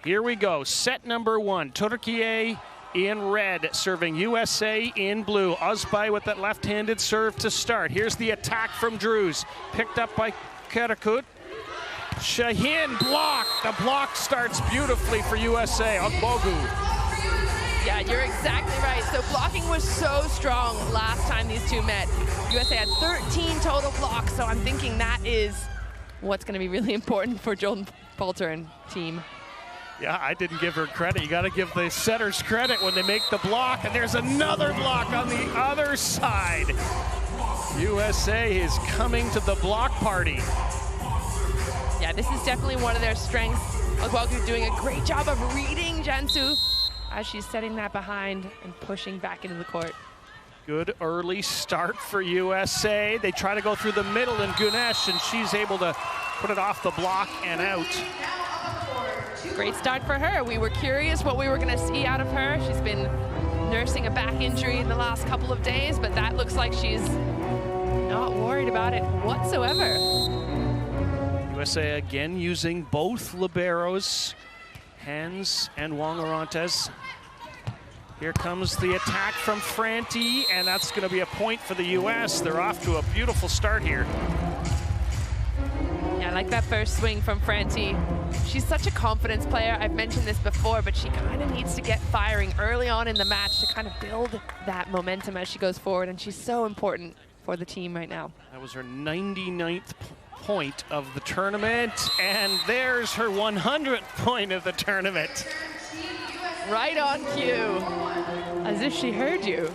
Here we go, set number 1. Turkiye in red, serving USA in blue. Özbay with that left-handed serve to start. Here's the attack from Drews, picked up by Karakut. Şahin block. The block starts beautifully for USA. Ogbogu. Yeah, you're exactly right. So blocking was so strong last time these two met. USA had 13 total blocks, so I'm thinking that is what's going to be really important for Jordan Poulter and team. Yeah, I didn't give her credit. You got to give the setters credit when they make the block, and there's another block on the other side. USA is coming to the block party. Yeah, this is definitely one of their strengths. Ogbogu doing a great job of reading Jansu as she's setting that behind and pushing back into the court. Good early start for USA. They try to go through the middle, and Gunesh, and she's able to put it off the block and out. Great start for her. We were curious what we were going to see out of her. She's been nursing a back injury in the last couple of days, but that looks like she's not worried about it whatsoever. USA again using both liberos, Hans and Wongarantes. Here comes the attack from Franti, and that's going to be a point for the US. They're off to a beautiful start here. Yeah, I like that first swing from Franti. She's such a confidence player. I've mentioned this before, but she kind of needs to get firing early on in the match to kind of build that momentum as she goes forward, and she's so important for the team right now. That was her 99th point of the tournament, and there's her 100th point of the tournament. Right on cue, as if she heard you.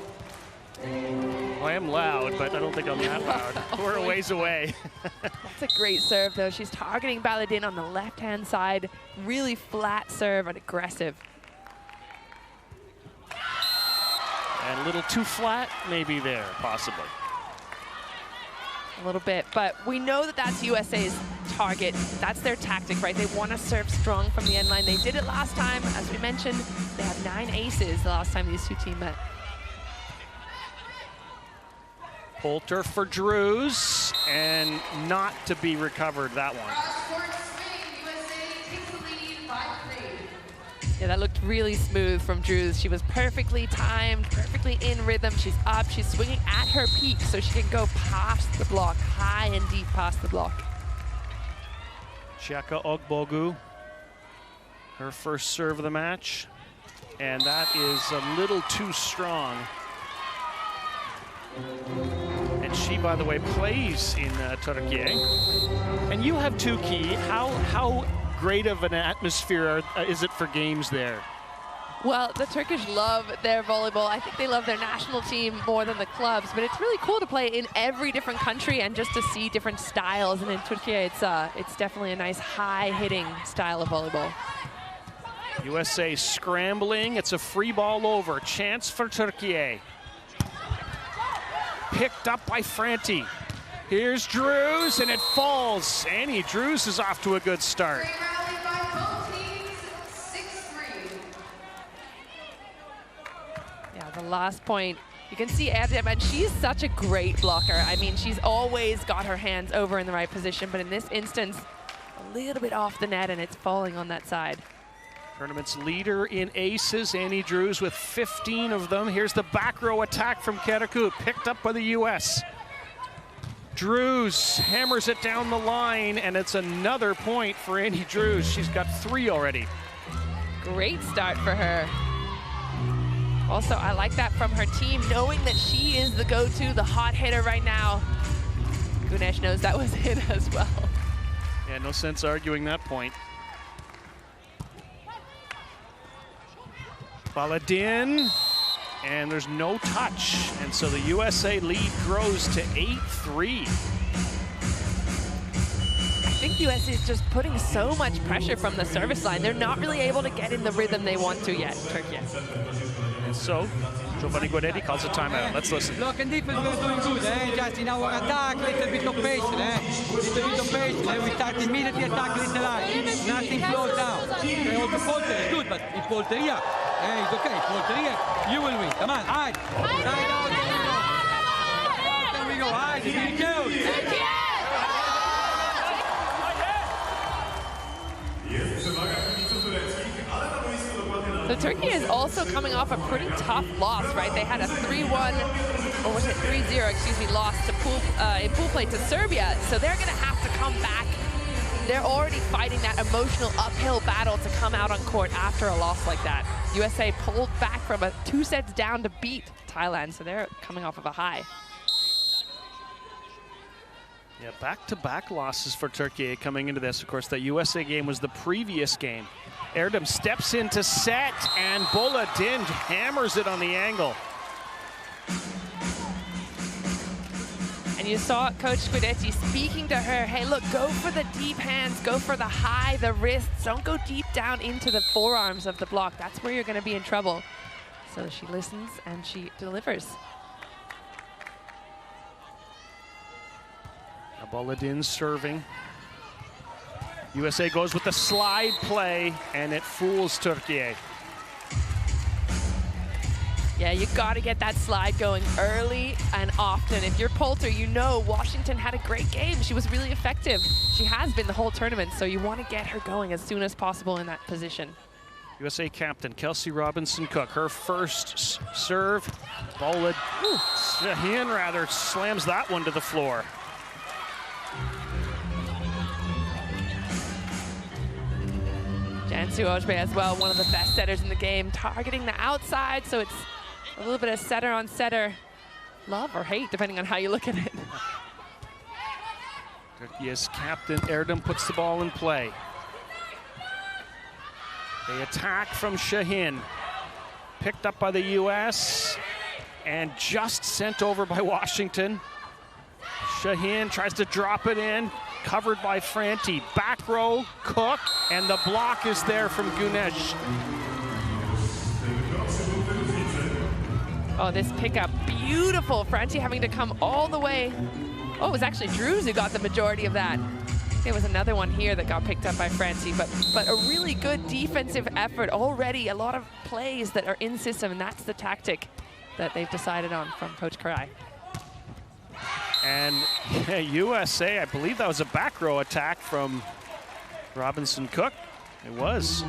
Well, I am loud, but I don't think I'm that loud. We're a ways away. That's a great serve, though. She's targeting Baladin on the left-hand side. Really flat serve and aggressive. And a little too flat, maybe there, possibly. A little bit, but we know that that's USA's target. That's their tactic, right? They want to serve strong from the end line. They did it last time. As we mentioned, they have 9 aces the last time these two teams met. Poulter for Drews, and not to be recovered, that one. Yeah, that looked really smooth from Drews. She was perfectly timed, perfectly in rhythm. She's up, she's swinging at her peak, so she can go past the block, high and deep past the block. Cheka Ogbogu, her first serve of the match, and that is a little too strong. And she, by the way, plays in Turkiye. And you have Turkey. How great of an atmosphere is it for games there? Well, the Turkish love their volleyball. I think they love their national team more than the clubs, but it's really cool to play in every different country and just to see different styles. And in Turkiye, it's definitely a nice high-hitting style of volleyball. USA scrambling. It's a free ball over. Chance for Turkiye. Picked up by Franti. Here's Drews, and it falls. Annie Drews is off to a good start. Yeah, the last point, you can see Erdem, and she's such a great blocker. I mean, she's always got her hands over in the right position, but in this instance, a little bit off the net, and it's falling on that side. Tournament's leader in aces, Annie Drews, with 15 of them. Here's the back row attack from Karakut, picked up by the US. Drews hammers it down the line, and it's another point for Annie Drews. She's got 3 already. Great start for her. Also, I like that from her team, knowing that she is the go-to, the hot hitter right now. Gunesh knows that was it as well. Yeah, no sense arguing that point. Baladin, and there's no touch, and so the USA lead grows to 8-3. I think USA is just putting so much pressure from the service line. They're not really able to get in the rhythm they want to yet, Turkey. And so, Giovanni Guadetti calls a timeout. Let's listen. Block and defense, we're doing good, just in our attack, little bit of pace, Little bit of pace, we start immediately attack little line. Nothing slows down. Also Poulter is good, but if Poulter here, it's okay, Poulter here, you will win. Come on, hide. Hide out, there we go. Hide, here we go. So Turkey is also coming off a pretty tough loss, right? They had a 3-1, or was it 3-0, excuse me, loss to in pool play to Serbia. So they're going to have to come back. They're already fighting that emotional uphill battle to come out on court after a loss like that. USA pulled back from a 2 sets down to beat Thailand, so they're coming off of a high. Yeah, back-to-back losses for Turkey coming into this. Of course, that USA game was the previous game. Erdem steps into set, and Boladin hammers it on the angle. And you saw Coach Guidetti speaking to her, hey, look, go for the deep hands, go for the high, the wrists. Don't go deep down into the forearms of the block. That's where you're going to be in trouble. So she listens and she delivers. Boladin serving. USA goes with the slide play, and it fools Turkiye. Yeah, you got to get that slide going early and often. If you're Poulter, you know Washington had a great game. She was really effective. She has been the whole tournament, so you want to get her going as soon as possible in that position. USA captain Kelsey Robinson-Cook, her first serve. Shahin rather slams that one to the floor. Jansu Ojbe as well, one of the best setters in the game, targeting the outside, so it's a little bit of setter on setter love or hate, depending on how you look at it. Turkey's captain Erdem puts the ball in play. They attack from Shahin. Picked up by the US and just sent over by Washington. Shahin tries to drop it in, covered by Franti. Back row, Cook, and the block is there from Gunesh. Oh, this pickup, beautiful. Franti having to come all the way. Oh, it was actually Drews who got the majority of that. There was another one here that got picked up by Franti, but a really good defensive effort already. A lot of plays that are in system, and that's the tactic that they've decided on from Coach Karai. And USA, I believe that was a back row attack from Robinson-Cook. It was.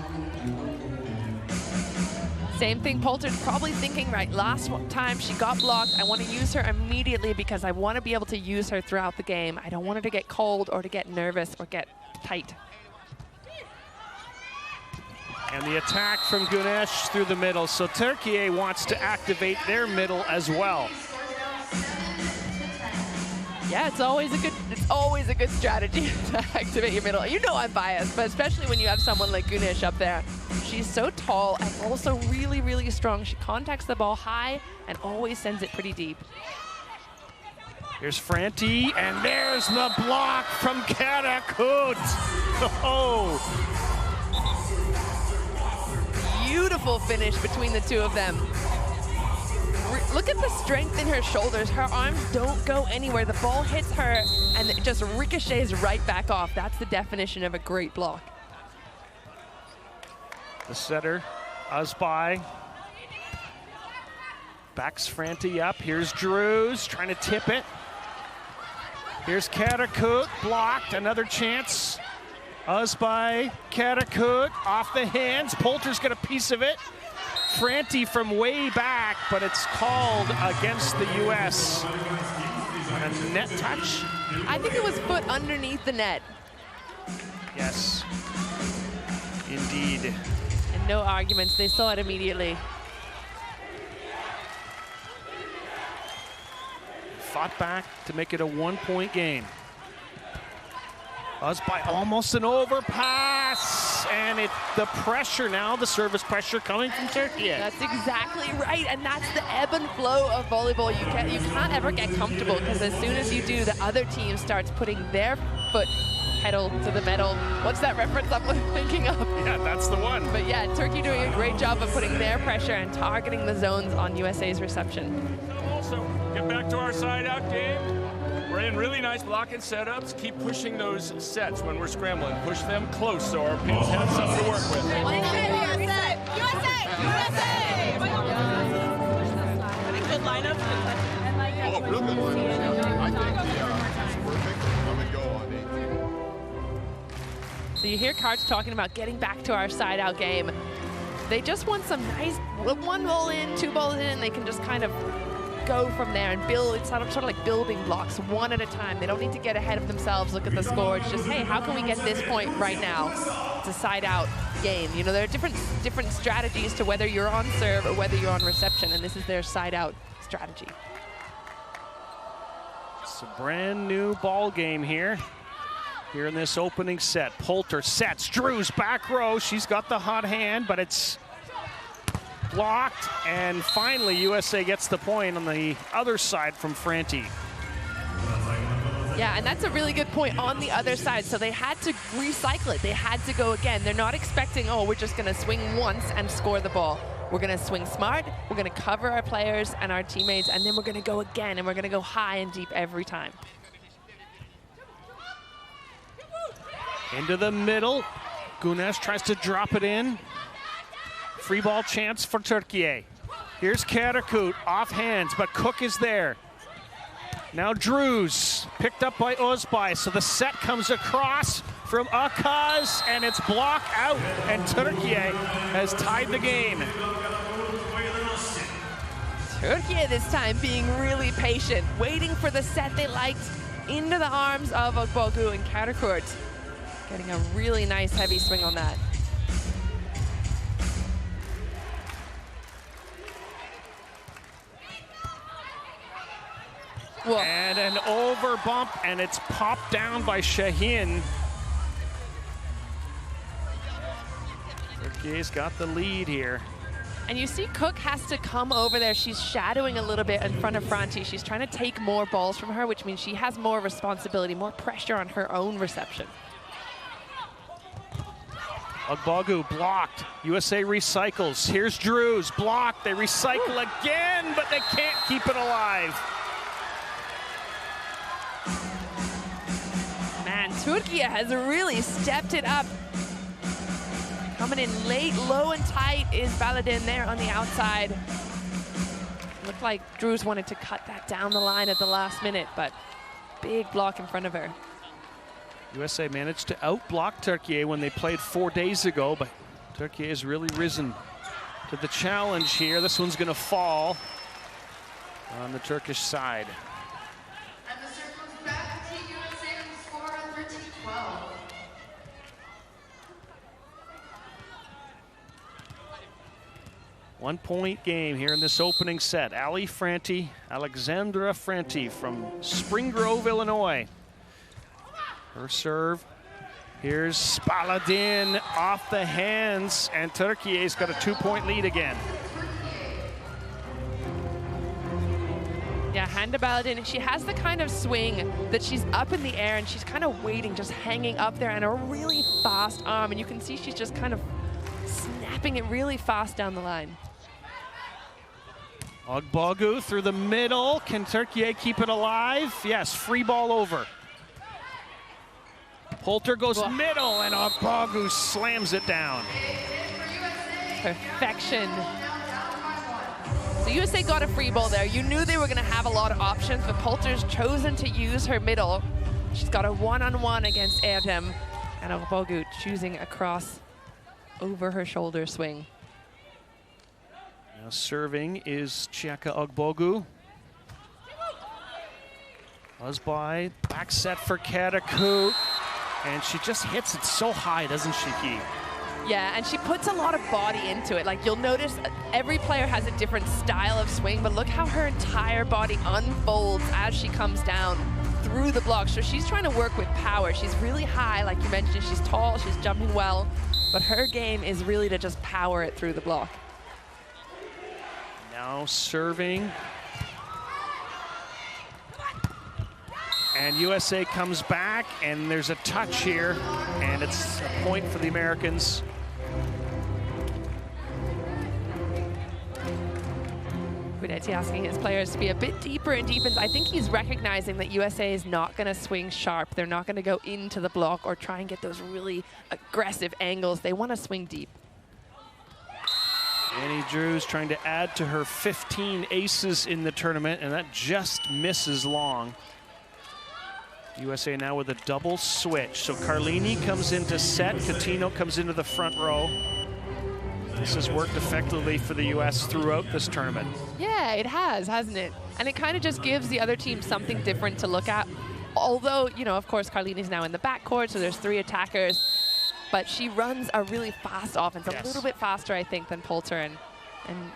Same thing, Poulter's probably thinking, right, last time she got blocked, I want to use her immediately because I want to be able to use her throughout the game. I don't want her to get cold or to get nervous or get tight. And the attack from Gunesh through the middle. So Turkiye wants to activate their middle as well. Yeah, it's always a good strategy to activate your middle. You know I'm biased, but especially when you have someone like Gunesh up there. She's so tall and also really, really strong. She contacts the ball high and always sends it pretty deep. Here's Franti, and there's the block from Karakut. Oh. Beautiful finish between the two of them. Look at the strength in her shoulders. Her arms don't go anywhere. The ball hits her and it just ricochets right back off. That's the definition of a great block. The setter, Uzbai. Backs Franti up. Here's Drews trying to tip it. Here's Karakut, blocked. Another chance. Uzbai, Karakut, off the hands. Poulter's got a piece of it. Franti from way back, but it's called against the US. A net touch? I think it was foot underneath the net. Yes, indeed. And no arguments, they saw it immediately. Fought back to make it a one-point game. Uzbai almost an overpass, and the pressure now, the service pressure coming from Turkey. That's exactly right, and that's the ebb and flow of volleyball. You can't ever get comfortable, because as soon as you do, the other team starts putting their foot pedal to the metal. What's that reference I'm thinking of? Yeah, that's the one. But yeah, Turkey doing a great job of putting their pressure and targeting the zones on USA's reception. Also, get back to our side-out game. We're in really nice blocking setups. Keep pushing those sets when we're scrambling. Push them close so our pins have something to work with. USA! A good lineup. Oh, real good lineup. I think perfect. Come and go on 18. So you hear Karch talking about getting back to our side-out game. They just want some nice 1 ball in, 2 balls in, and they can just kind of go from there and build. It's sort of like building blocks, one at a time. They don't need to get ahead of themselves, look at the score. It's just, hey, how can we get this point right now? It's a side-out game. You know, there are different strategies to whether you're on serve or whether you're on reception, and this is their side-out strategy. It's a brand new ball game here in this opening set. Poulter sets Drews back row. She's got the hot hand, but it's blocked, and finally USA gets the point on the other side from Franti. Yeah, and that's a really good point on the other side. So they had to recycle it. They had to go again. They're not expecting, oh, we're just going to swing once and score the ball. We're going to swing smart. We're going to cover our players and our teammates, and then we're going to go again, and we're going to go high and deep every time. Into the middle. Gunes tries to drop it in. Free ball chance for Turkiye. Here's Karakut, off hands, but Cook is there. Now Drews, picked up by Özbay, so the set comes across from Akaz, and it's blocked out, and Turkiye has tied the game. Turkiye this time being really patient, waiting for the set they liked into the arms of Ogbogu and Karakut. Getting a really nice heavy swing on that. Whoa. And an over bump, and it's popped down by Şahin. Turkiye's got the lead here. And you see Cook has to come over there. She's shadowing a little bit in front of Franti. She's trying to take more balls from her, which means she has more responsibility, more pressure on her own reception. Ogbogu blocked. USA recycles. Here's Drews, blocked. They recycle again, but they can't keep it alive. Man, Turkiye has really stepped it up. Coming in late, low and tight is Baladin there on the outside. Looked like Drews wanted to cut that down the line at the last minute, but big block in front of her. USA managed to outblock Turkiye when they played 4 days ago, but Turkiye has really risen to the challenge here. This one's going to fall on the Turkish side. And the serve comes back to Team USA with a score of 13-12. One-point game here in this opening set. Alexandra Franti from Spring Grove, Illinois. Her serve. Here's Baladin off the hands, and Turkiye's got a 2-point lead again. Yeah, hand to Baladin, and she has the kind of swing that she's up in the air and she's kind of waiting, just hanging up there, and a really fast arm, and you can see she's just kind of snapping it really fast down the line. Ogbogu through the middle. Can Turkiye keep it alive? Yes, free ball over. Poulter goes middle, and Ogbogu slams it down. Perfection. So USA got a free ball there. You knew they were going to have a lot of options, but Poulter's chosen to use her middle. She's got a one-on-one against Erdem, and Ogbogu choosing a cross over her shoulder swing. Now serving is Chiaka Ogbogu. Özbay, back set for Karakut. And she just hits it so high, doesn't she, Key? Yeah, and she puts a lot of body into it. Like, you'll notice every player has a different style of swing, but look how her entire body unfolds as she comes down through the block. So she's trying to work with power. She's really high, like you mentioned. She's tall, she's jumping well, but her game is really to just power it through the block. Now serving. And USA comes back, and there's a touch here, and it's a point for the Americans. Guidetti asking his players to be a bit deeper in defense. I think he's recognizing that USA is not going to swing sharp. They're not going to go into the block or try and get those really aggressive angles. They want to swing deep. Annie Drews trying to add to her 15 aces in the tournament, and that just misses long. USA now with a double switch. So Carlini comes into set, Coutinho comes into the front row. This has worked effectively for the U.S. throughout this tournament. Yeah, it has, hasn't it? And it kind of just gives the other team something different to look at. Although, you know, of course, Carlini's now in the backcourt, so there's 3 attackers. But she runs a really fast offense, a little bit faster, I think, than Poulter. And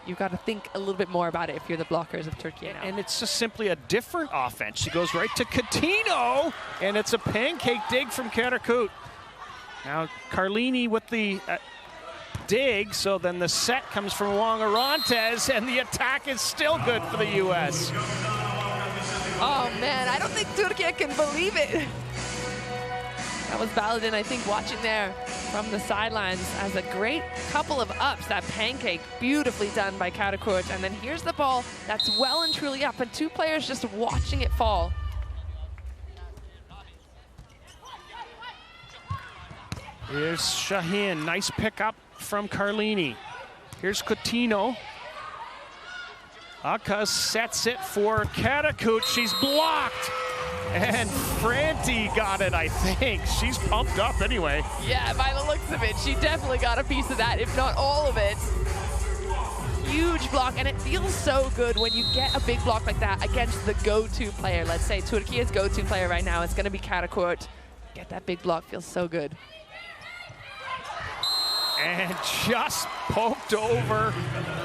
you've got to think a little bit more about it if you're the blockers of Turkey now. And it's just simply a different offense. She goes right to Coutinho, and it's a pancake dig from Karakut. Now, Carlini with the dig, so then the set comes from Wong Arantes, and the attack is still good for the U.S. Oh, man, I don't think Turkey can believe it. That was Baladin, I think, watching there from the sidelines as a great couple of ups. That pancake, beautifully done by Karakurt. And then here's the ball that's well and truly up, and 2 players just watching it fall. Here's Shaheen, nice pickup from Carlini. Here's Coutinho. Aka sets it for Karakut. She's blocked. And Franti got it, I think. She's pumped up anyway. Yeah, by the looks of it, she definitely got a piece of that, if not all of it. Huge block, and it feels so good when you get a big block like that against the go-to player. Let's say Turkey's go-to player right now, it's going to be Karakurt. Get that big block, feels so good. And just poked over,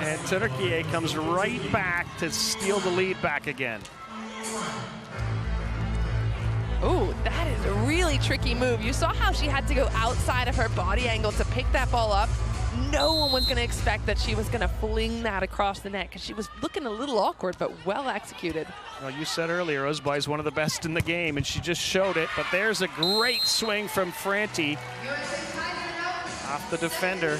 and Turkey comes right back to steal the lead back again. Ooh, that is a really tricky move. You saw how she had to go outside of her body angle to pick that ball up. No one was going to expect that she was going to fling that across the net because she was looking a little awkward, but well executed. Well, you said earlier, Özbay is one of the best in the game, and she just showed it. But there's a great swing from Franti off the defender.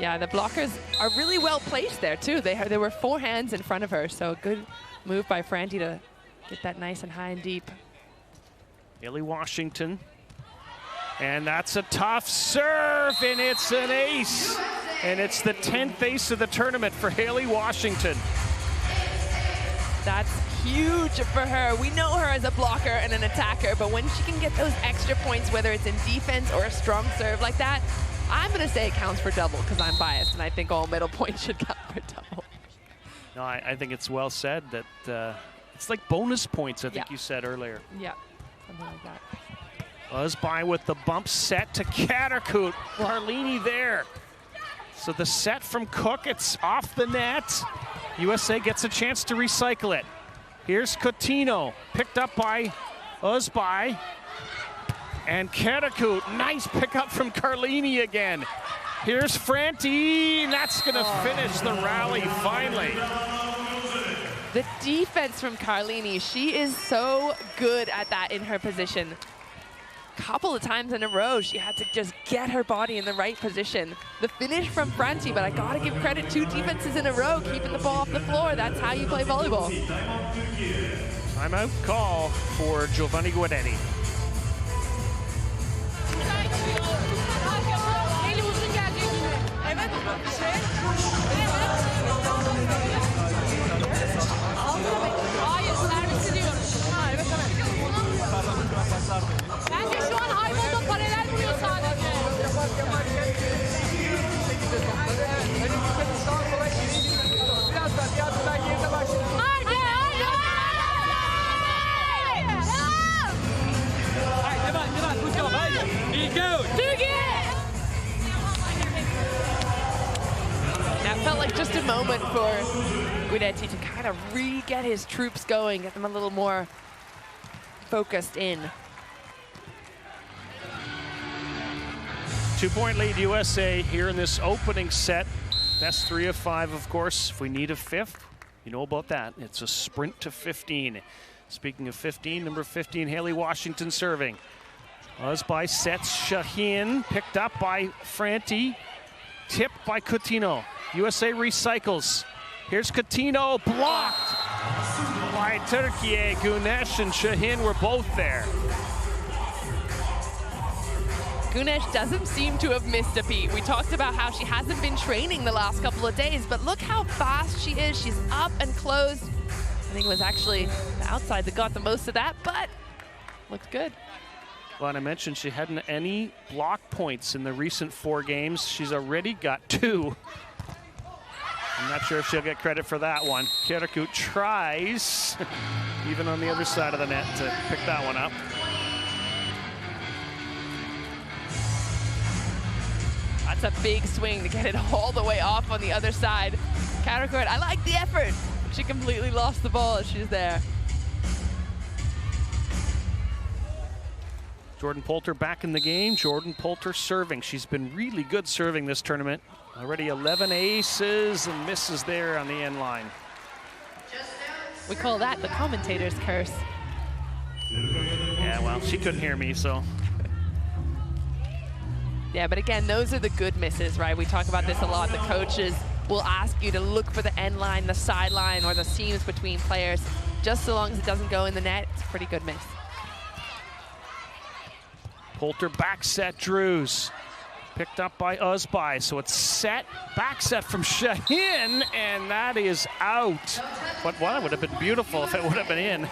Yeah, the blockers are really well placed there, too. There were 4 hands in front of her, so good move by Franti to get that nice and high and deep. Haley Washington. And that's a tough serve, and it's an ace. And it's the 10th ace of the tournament for Haley Washington. That's huge for her. We know her as a blocker and an attacker, but when she can get those extra points, whether it's in defense or a strong serve like that, I'm going to say it counts for double because I'm biased, and I think all middle points should count for double. No, I think it's well said that it's like bonus points, I think Yeah. you said earlier. Yeah, something like that. Özbay with the bump set to Karakut. Carlini there. So the set from Cook, it's off the net. USA gets a chance to recycle it. Here's Coutinho, picked up by Özbay. And Karakut, nice pickup from Carlini again. Here's Franti, and that's gonna finish the rally finally. The defense from Carlini, she is so good at that in her position. Couple of times in a row, she had to just get her body in the right position. The finish from Franti, but I gotta give credit, 2 defenses in a row, keeping the ball off the floor. That's how you play volleyball. Timeout call for Giovanni Guadetti. Hayır, servisi diyorum. Ha, evet, evet. Bence şu an Haybol'da paralel vuruyor sadece. Haydi, haydi, Haydi, good job, haydi. Be good. Turkey! That felt like just a moment for Guidetti to kind of re-get his troops going, get them a little more focused in. 2-point lead USA here in this opening set. Best 3 of 5, of course. If we need a 5th, you know about that. It's a sprint to 15. Speaking of 15, number 15, Haley Washington serving. Özbay sets Shaheen, picked up by Franti, tipped by Coutinho. USA recycles. Here's Coutinho, blocked by Turkey. Gunesh and Shaheen were both there. Gunesh doesn't seem to have missed a beat. We talked about how she hasn't been training the last couple of days, but look how fast she is. She's up and closed. I think it was actually the outside that got the most of that, but looks good. Well, and I mentioned she hadn't any block points in the recent 4 games. She's already got 2. I'm not sure if she'll get credit for that one. Kerekut tries, even on the other side of the net, to pick that one up. That's a big swing to get it all the way off on the other side. Kerekut, I like the effort. She completely lost the ball as she's there. Jordan Poulter back in the game. Jordan Poulter serving. She's been really good serving this tournament. Already 11 aces and misses there on the end line. We call that the commentator's curse. Yeah, well, she couldn't hear me, so. Yeah, but again, those are the good misses, right? We talk about this a lot. The coaches will ask you to look for the end line, the sideline, or the seams between players. Just so long as it doesn't go in the net, it's a pretty good miss. Poulter back set Drews. Picked up by Uzbai, so it's set, back set from Shaheen, and that is out. But well, it would have been beautiful if it would have been in.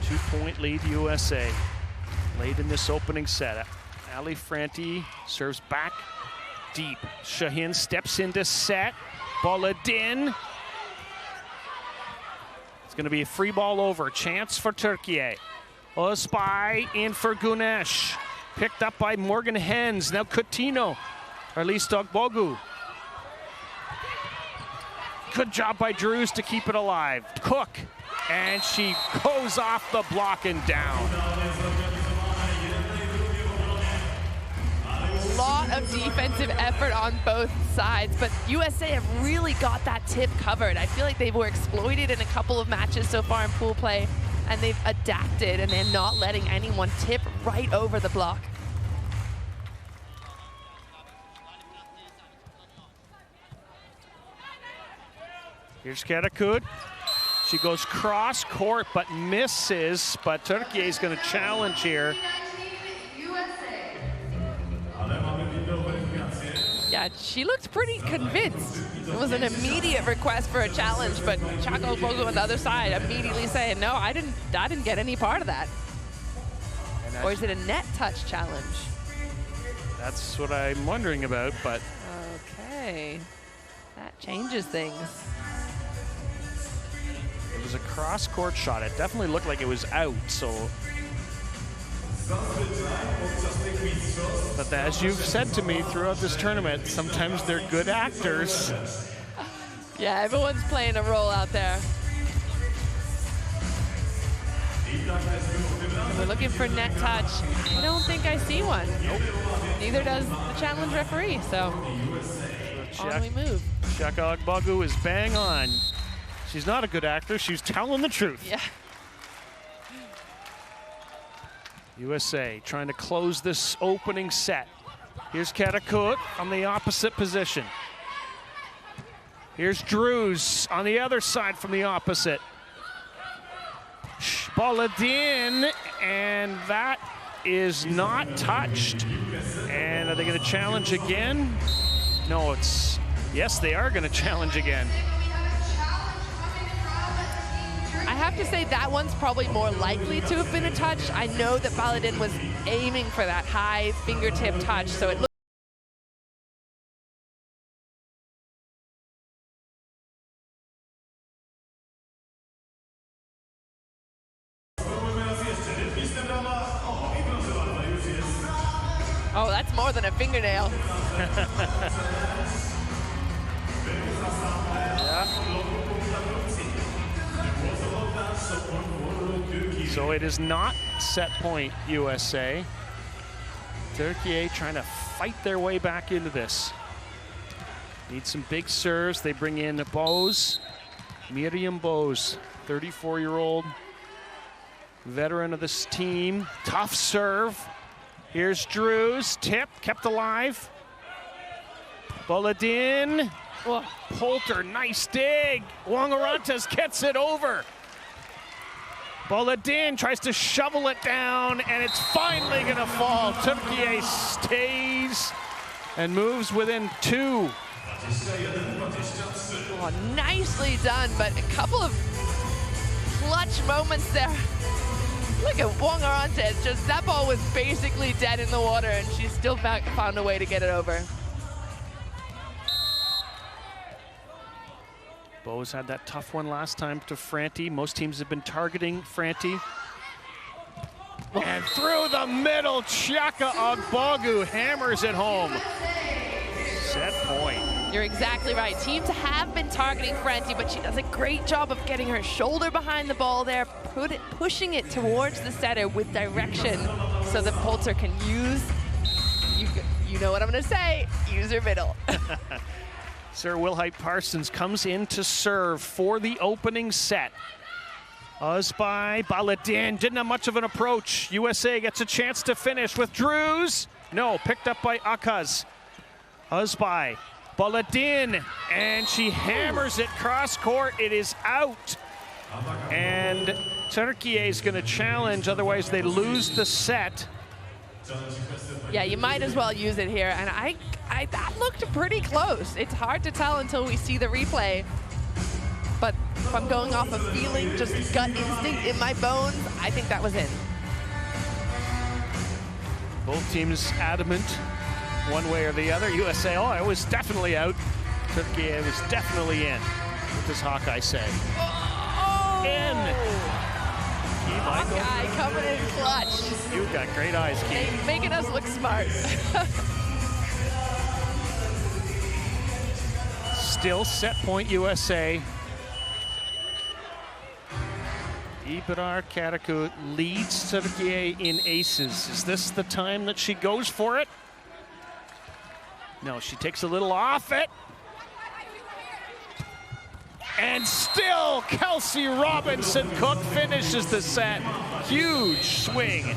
Two-point lead USA. Late in this opening set. Ali Franti serves back deep. Shaheen steps into set. Boladin. It's going to be a free ball over. Chance for Turkiye. Uzbai in for Gunesh. Picked up by Morgan Hens. Now Coutinho. Arlis Dogbogu. Good job by Drews to keep it alive. Cook. And she goes off the block and down. A lot of defensive effort on both sides, but USA have really got that tip covered. I feel like they were exploited in a couple of matches so far in pool play, and they've adapted, and they're not letting anyone tip right over the block. Here's Kerekut. She goes cross court, but misses, but Turkiye is going to challenge here. Yeah, she looked pretty convinced. It was an immediate request for a challenge, but Chaco Bogo on the other side immediately saying, no, I didn't get any part of that. Or is it a net touch challenge? That's what I'm wondering about, but. Okay, that changes things. It was a cross-court shot. It definitely looked like it was out, so. But as you've said to me throughout this tournament, sometimes they're good actors. Yeah, everyone's playing a role out there. We're looking for net touch. I don't think I see one. Nope. Neither does the challenge referee, so on we move. Shaka Agbagu is bang on. She's not a good actor, she's telling the truth. Yeah. USA trying to close this opening set. Here's Kerekut on the opposite position. Here's Drews on the other side from the opposite. Boladin, and that is not touched. And are they going to challenge again? No, it's, yes, they are going to challenge again. I have to say that one's probably more likely to have been a touch. I know that Boladin was aiming for that high fingertip touch, so it looks oh, that's more than a fingernail. So it is not set point USA. Turkiye trying to fight their way back into this. Need some big serves. They bring in Bose, Miriam Bose, 34-year-old veteran of this team. Tough serve. Here's Drews, tip, kept alive. Boladin, Poulter, nice dig. Wongarantes gets it over. Boladin tries to shovel it down, and it's finally gonna fall. Turkiye stays and moves within 2. Oh, nicely done, but a couple of clutch moments there. Look at Wongarante. Just that ball was basically dead in the water, and she still found a way to get it over. Bose had that tough one last time to Franti. Most teams have been targeting Franti. And through the middle, Chaka Ogbogu hammers it home. Set point. You're exactly right. Teams have been targeting Franti, but she does a great job of getting her shoulder behind the ball there, pushing it towards the setter with direction so that Poulter can use, you know what I'm going to say, use her middle. Sarah Wilhite-Parsons comes in to serve for the opening set. Uzbai, Baladin didn't have much of an approach. USA gets a chance to finish with Drews. No, picked up by Akaz. Uzbai, Baladin, and she hammers it cross court. It is out. And Turkiye is going to challenge, otherwise they lose the set. Yeah, you might as well use it here. And that looked pretty close. It's hard to tell until we see the replay. But if I'm going off a feeling, just gut instinct in my bones, I think that was in. Both teams adamant one way or the other. USA, oh, it was definitely out. Turkiye was definitely in. What does Hawkeye say? Oh! In! Hawkeye coming in clutch. You've got great eyes, Keith. Making us look smart. Still set point USA. Ibrar Karaku leads Turkiye in aces. Is this the time that she goes for it? No, she takes a little off it. And still, Kelsey Robinson-Cook finishes the set. Huge swing.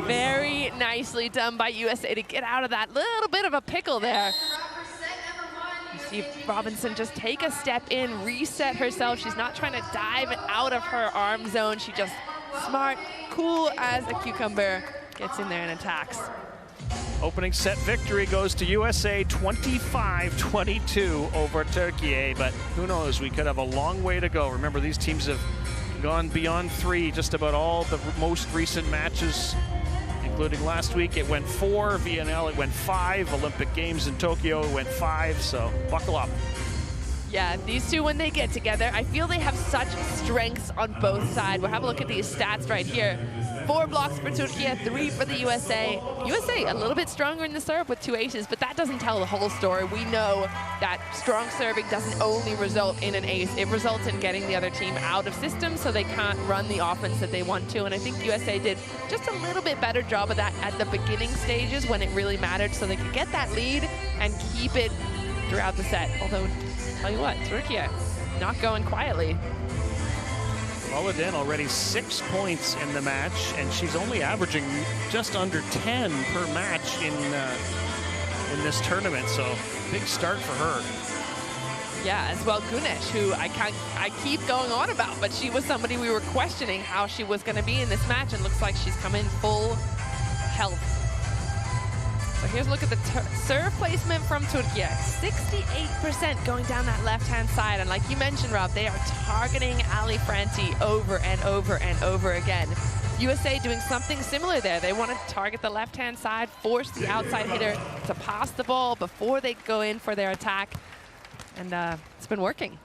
Very nicely done by USA to get out of that little bit of a pickle there. You see Robinson just take a step in, reset herself. She's not trying to dive out of her arm zone. She just smart, cool as a cucumber, gets in there and attacks. Opening set victory goes to USA 25-22 over Turkiye, but who knows, we could have a long way to go. Remember, these teams have gone beyond 3 just about all the most recent matches, including last week. It went 4, VNL it went 5, Olympic Games in Tokyo it went 5, so buckle up. Yeah, these two, when they get together, I feel they have such strengths on both sides. We'll have a look at these stats right here. 4 blocks for Turkiye, 3 for the USA. USA a little bit stronger in the serve with 2 aces, but that doesn't tell the whole story. We know that strong serving doesn't only result in an ace. It results in getting the other team out of system so they can't run the offense that they want to. And I think USA did just a little bit better job of that at the beginning stages when it really mattered, so they could get that lead and keep it throughout the set. Although, tell you what, Turkiye not going quietly. Baladin already 6 points in the match, and she's only averaging just under 10 per match in this tournament, so big start for her. Yeah, as well Gunesh, who I keep going on about, but she was somebody we were questioning how she was going to be in this match, and looks like she's come in full health. So here's a look at the serve placement from Turkiye. 68% going down that left-hand side. And like you mentioned, Rob, they are targeting Ali Franti over and over and over again. USA doing something similar there. They want to target the left-hand side, force the outside hitter to pass the ball before they go in for their attack. And it's been working.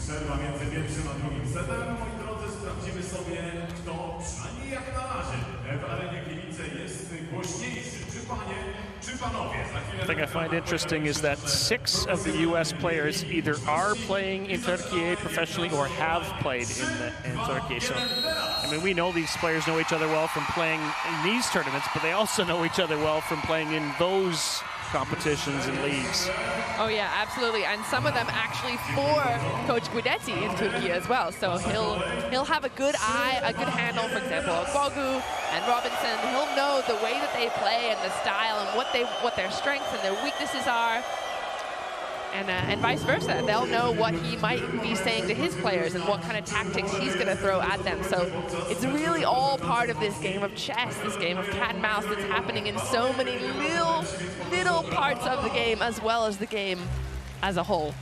Przerwa między pierwszym a drugim setem. Moi drodzy, sprawdzimy sobie, kto przynajmniej jak na razie w arenie Gliwice jest głośniejszy. Czy panie, czy panowie? The thing I find interesting is that 6 of the U.S. players either are playing in Turkiye professionally or have played in Turkiye. So, I mean, we know these players know each other well from playing in these tournaments, but they also know each other well from playing in those competitions and leagues. Oh yeah, absolutely, and some of them actually for Coach Guidetti in Turkey as well. So he'll have a good eye, a good handle. For example, Bogu and Robinson, he'll know the way that they play and the style and what their strengths and their weaknesses are. And vice versa. They'll know what he might be saying to his players and what kind of tactics he's going to throw at them. So it's really all part of this game of chess, this game of cat and mouse that's happening in so many little parts of the game as well as the game as a whole.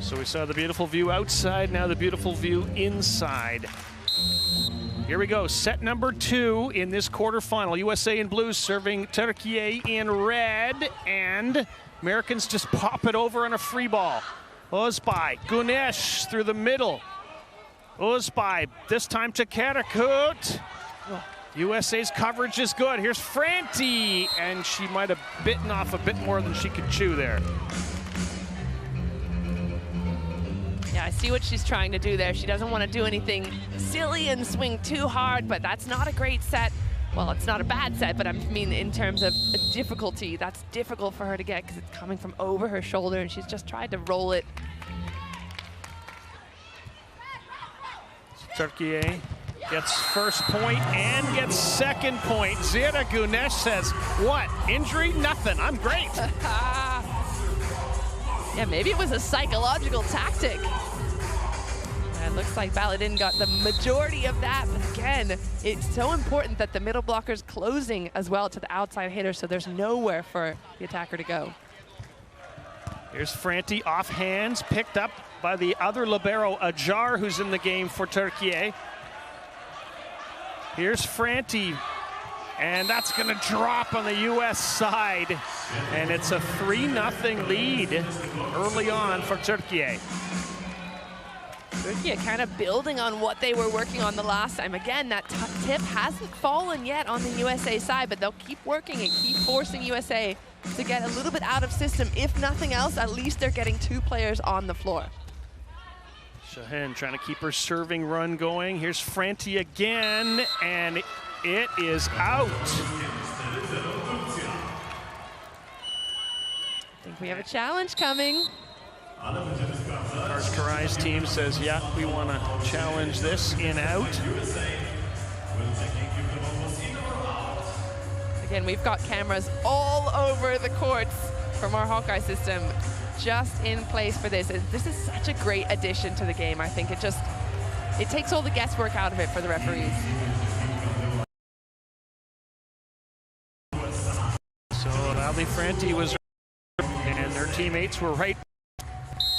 So we saw the beautiful view outside, now the beautiful view inside. Here we go, set number 2 in this quarterfinal. USA in blue serving Turkiye in red, and Americans just pop it over on a free ball. Özbay, Güneş through the middle. Özbay, this time to Karakut. USA's coverage is good. Here's Franti, and she might have bitten off a bit more than she could chew there. Yeah, I see what she's trying to do there. She doesn't want to do anything silly and swing too hard, but that's not a great set. Well, it's not a bad set, but I mean in terms of difficulty, that's difficult for her to get because it's coming from over her shoulder, and she's just tried to roll it. Turkiye gets first point and gets second point. Zira Güneş says, what, injury? Nothing, I'm great. Yeah, maybe it was a psychological tactic. And it looks like Baladin got the majority of that, but again, it's so important that the middle blocker's closing as well to the outside hitter, so there's nowhere for the attacker to go. Here's Franti off hands, picked up by the other libero, Ajar, who's in the game for Turkiye. Here's Franti, and that's going to drop on the U.S. side, and it's a 3-0 lead early on for Turkiye. Turkiye kind of building on what they were working on the last time. Again, that tip hasn't fallen yet on the USA side, but they'll keep working and keep forcing USA to get a little bit out of system. If nothing else, at least they're getting 2 players on the floor. Shahin trying to keep her serving run going. Here's Franti again, and it is out. I think we have a challenge coming. Karai's team says, yeah, we want to challenge this in out. Again, we've got cameras all over the courts from our Hawkeye system just in place for this. And this is such a great addition to the game. I think it takes all the guesswork out of it for the referees. So Aldi Franti was, and her teammates were right.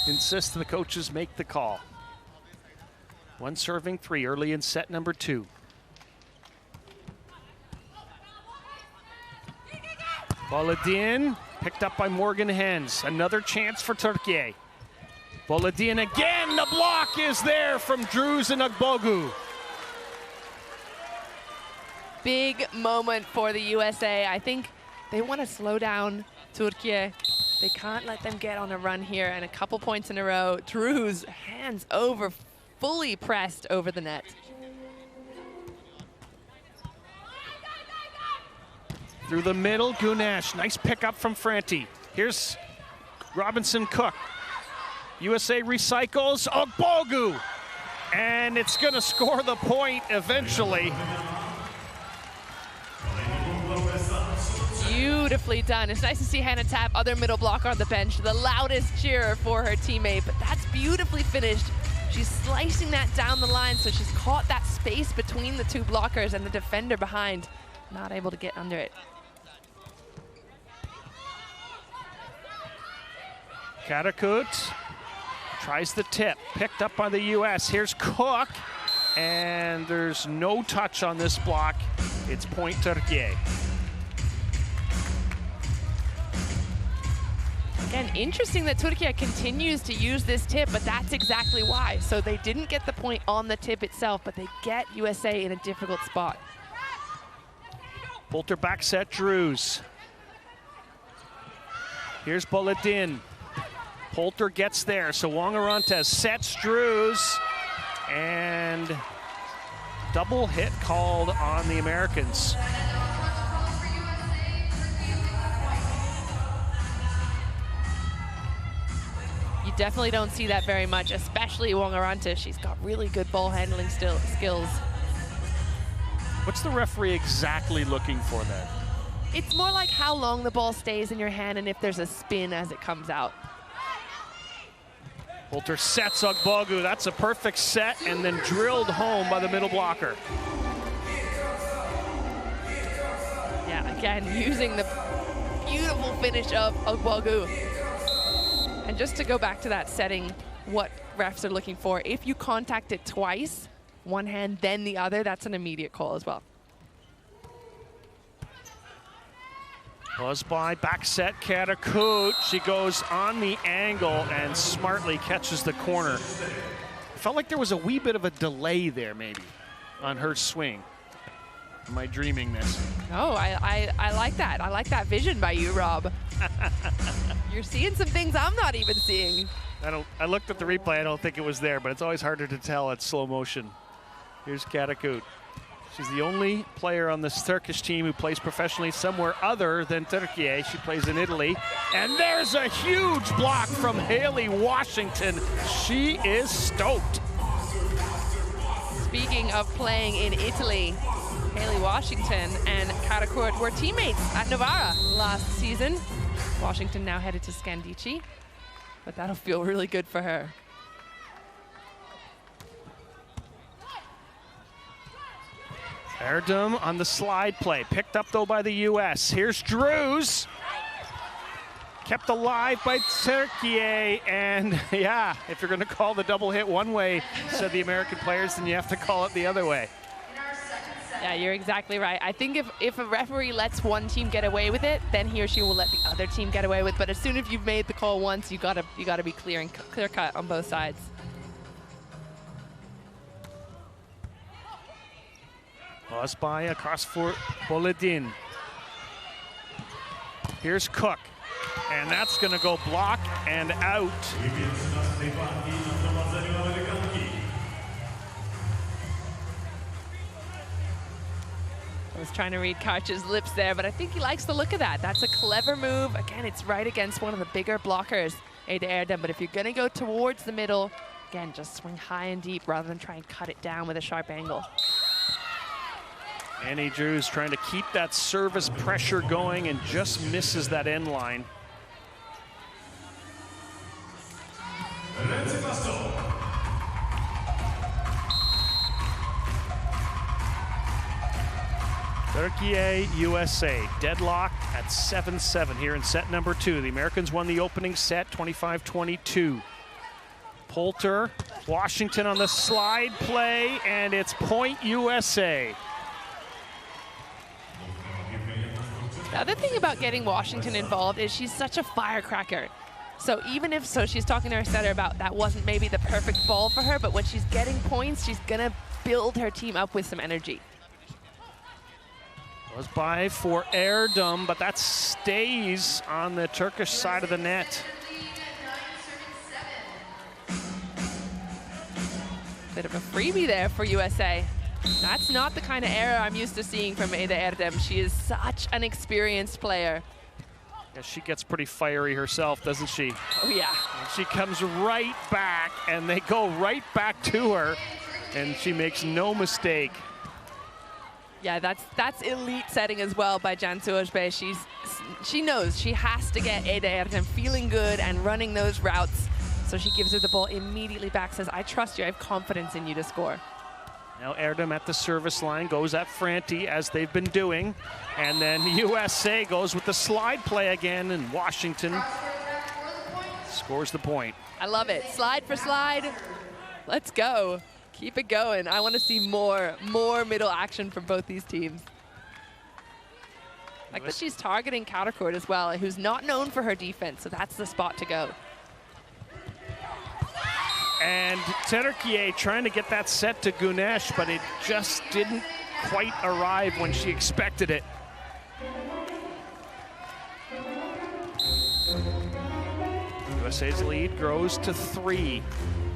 Insist the coaches make the call. 1 serving 3 early in set number 2. Baladin picked up by Morgan Hens. Another chance for Turkiye. Baladin again, the block is there from Drews and Agbogu. Big moment for the USA. I think they want to slow down Turkiye. They can't let them get on a run here, and a couple points in a row. Drews, hands over, fully pressed over the net. Through the middle, Güneş, nice pickup from Franti. Here's Robinson Cook. USA recycles, Agbogu, and it's gonna score the point eventually. Beautifully done. It's nice to see Hannah Tapp, other middle blocker on the bench, the loudest cheer for her teammate, but that's beautifully finished. She's slicing that down the line, so she's caught that space between the 2 blockers and the defender behind, not able to get under it. Karakut tries the tip, picked up by the US. Here's Cook, and there's no touch on this block. It's point Turkiye. Again, interesting that Turkiye continues to use this tip, but that's exactly why. So they didn't get the point on the tip itself, but they get USA in a difficult spot. Poulter back set Drews. Here's Baladin. Poulter gets there, so Wongarantes sets Drews, and double hit called on the Americans. You definitely don't see that very much, especially Wongaranta. She's got really good ball handling skills. What's the referee exactly looking for then? It's more like how long the ball stays in your hand and if there's a spin as it comes out. Poulter sets Ogbogu. That's a perfect set and then drilled home by the middle blocker. Yeah, again, using the beautiful finish of Ogbogu. And just to go back to that setting, what refs are looking for, if you contact it twice, one hand, then the other, that's an immediate call as well. Buzz by, back set, Katakut. She goes on the angle and smartly catches the corner. Felt like there was a wee bit of a delay there maybe on her swing. Am I dreaming this? Oh, I like that. I like that vision by you, Rob. You're seeing some things I'm not even seeing. I looked at the replay, I don't think it was there, but it's always harder to tell at slow motion. Here's Katakut. She's the only player on this Turkish team who plays professionally somewhere other than Turkiye. She plays in Italy. And there's a huge block from Haley Washington. She is stoked. Speaking of playing in Italy, Haley Washington and Katakut were teammates at Novara last season. Washington now headed to Scandici, but that'll feel really good for her. Erdem on the slide play, picked up though by the US. Here's Drews. Kept alive by Turkiye, and yeah, if you're gonna call the double hit one way, said the American players, then you have to call it the other way. Yeah, you're exactly right. I think if a referee lets one team get away with it, then he or she will let the other team get away with it. But as soon as you've made the call once, you gotta be clear cut on both sides. Buzz by across for Boledin. Here's Cook, and that's gonna go block and out. I was trying to read Karch's lips there, but I think he likes the look of that. That's a clever move. Again, it's right against one of the bigger blockers, Ada Erdem, but if you're gonna go towards the middle, again, just swing high and deep rather than try and cut it down with a sharp angle. Annie Drews trying to keep that service pressure going and just misses that end line. Turkiye, USA, deadlock at 7-7 here in set number 2. The Americans won the opening set, 25-22. Poulter, Washington on the slide play, and it's point USA. The other thing about getting Washington involved is she's such a firecracker. So even if, she's talking to her setter about that wasn't maybe the perfect ball for her, but when she's getting points, she's gonna build her team up with some energy. Was by for Erdem, but that stays on the Turkish side of the net. Bit of a freebie there for USA. That's not the kind of error I'm used to seeing from Ada Erdem. She is such an experienced player. Yeah, she gets pretty fiery herself, doesn't she? Oh, yeah. And she comes right back, and they go right back to her, and she makes no mistake. Yeah, that's elite setting as well by Cansu Özbey. She knows she has to get Ada Erdem feeling good and running those routes. So she gives her the ball immediately back, says, I trust you, I have confidence in you to score. Now Erdem at the service line, goes at Franti as they've been doing. And then USA goes with the slide play again, and Washington scores the point. I love it. Slide for slide. Let's go. Keep it going. I want to see more middle action from both these teams. Like that she's targeting Katakut as well, who's not known for her defense, so that's the spot to go. And Turkiye trying to get that set to Güneş, but it just didn't quite arrive when she expected it. USA's lead grows to 3.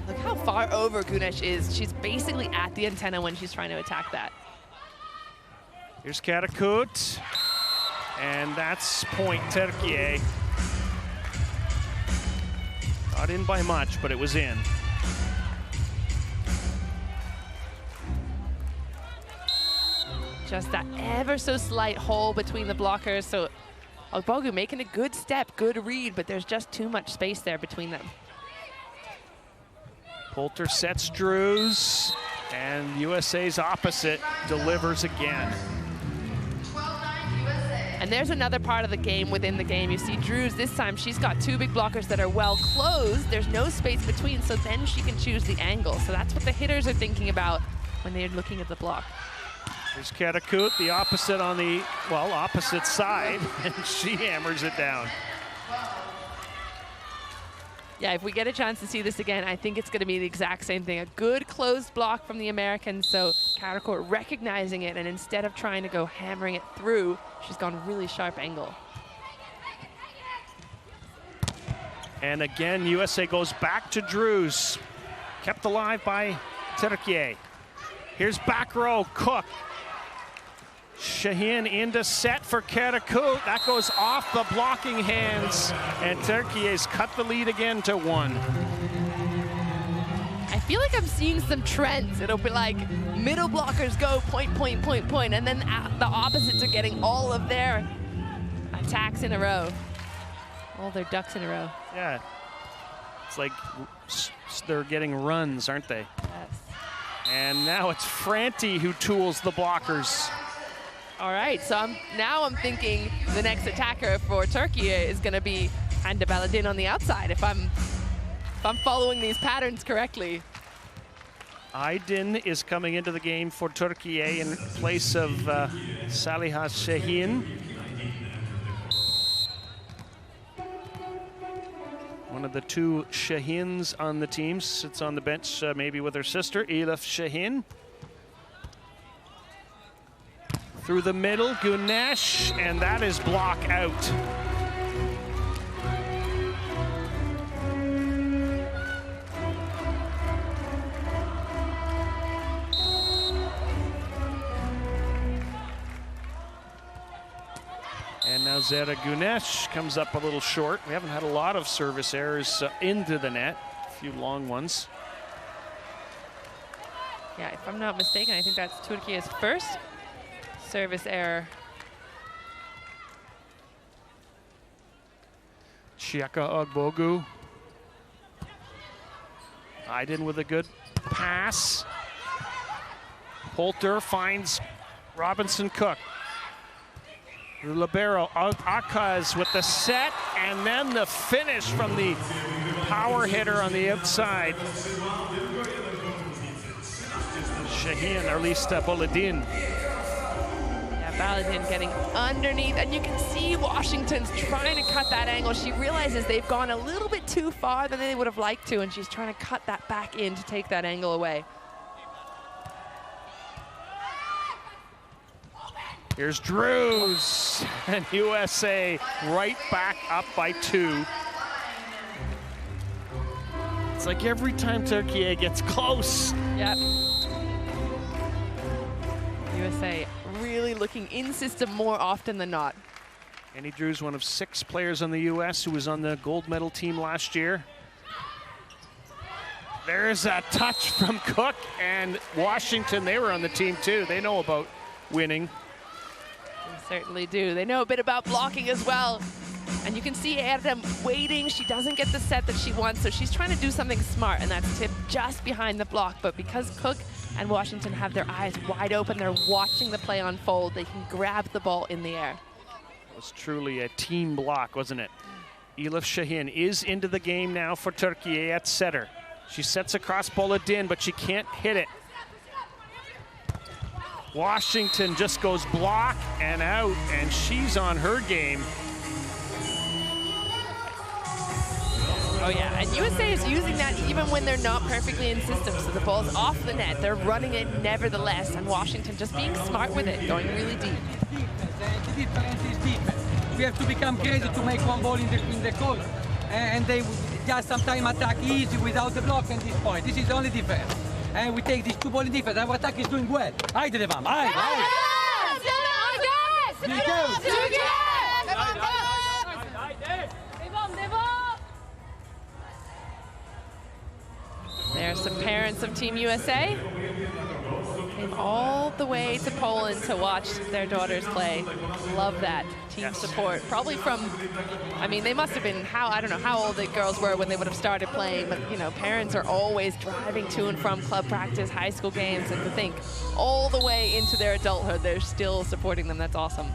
Look how far over Güneş is. She's basically at the antenna when she's trying to attack that. Here's Katakut, and that's point Turkiye. Not in by much, but it was in. Just that ever so slight hole between the blockers. So Ogbogu making a good step, good read, but there's just too much space there between them. Poulter sets Drews, and USA's opposite delivers again. And there's another part of the game within the game. You see Drews this time, she's got two big blockers that are well closed. There's no space between, so then she can choose the angle. So that's what the hitters are thinking about when they're looking at the block. Here's Ketakut, the opposite on the, well, opposite side, and she hammers it down. Yeah, if we get a chance to see this again, I think it's going to be the exact same thing. A good closed block from the Americans, so Ketakut recognizing it, and instead of trying to go hammering it through, she's gone really sharp angle. And again, USA goes back to Drews. Kept alive by Turkiye. Here's back row, Cook. Şahin into set for Ketakut. That goes off the blocking hands, and Turkiye's cut the lead again to 1. I feel like I'm seeing some trends. It'll be like middle blockers go point, point, point, point, and then the opposites are getting all of their attacks in a row. All their ducks in a row. Yeah. It's like they're getting runs, aren't they? Yes. And now it's Franti who tools the blockers. All right, so now I'm thinking the next attacker for Turkiye is going to be Hande Baladin on the outside, if I'm following these patterns correctly. Aydin is coming into the game for Turkiye in place of Saliha Şahin. One of the two Şahins on the team sits on the bench, maybe with her sister, Elif Şahin. Through the middle, Güneş, and that is block out. And now Zehra Güneş comes up a little short. We haven't had a lot of service errors into the net, a few long ones. Yeah, if I'm not mistaken, I think that's Turkiye's first service error. Chiaka Ogbogu. Aydin with a good pass. Poulter finds Robinson Cook. The libero, Akaz with the set, and then the finish from the power hitter on the outside. Şahin, or at least Baladin. Baladin getting underneath, and you can see Washington's trying to cut that angle. She realizes they've gone a little bit too far than they would have liked to, and she's trying to cut that back in to take that angle away. Here's Drews, and USA right back up by 2. It's like every time Turkiye gets close. Yep. USA really looking in system more often than not. Annie Drews, one of 6 players on the U.S. who was on the gold medal team last year. There's a touch from Cook, and Washington, they were on the team too. They know about winning. They certainly do. They know a bit about blocking as well. And you can see Erdem waiting. She doesn't get the set that she wants, so she's trying to do something smart, and that's tip just behind the block. But because Cook and Washington have their eyes wide open, they're watching the play unfold, they can grab the ball in the air. It was truly a team block, wasn't it? Elif Şahin is into the game now for Turkiye at setter. She sets across Baladin, but she can't hit it. Washington just goes block and out, and she's on her game. Oh yeah, and USA is using that even when they're not perfectly in system. So the ball's off the net, they're running it nevertheless, and Washington just being smart with it, going really deep. The difference is defense. We have to become crazy to make one ball in the goal. And they just sometimes attack easy without the block at this point. This is the only defense. And we take these 2 balls in defense. Our attack is doing well. Haydi devam. Haydi. There's some parents of Team USA. Came all the way to Poland to watch their daughters play. Love that team support. Probably from, I mean, they must have been, I don't know how old the girls were when they would have started playing, but you know, parents are always driving to and from club practice, high school games, and to think all the way into their adulthood, they're still supporting them. That's awesome.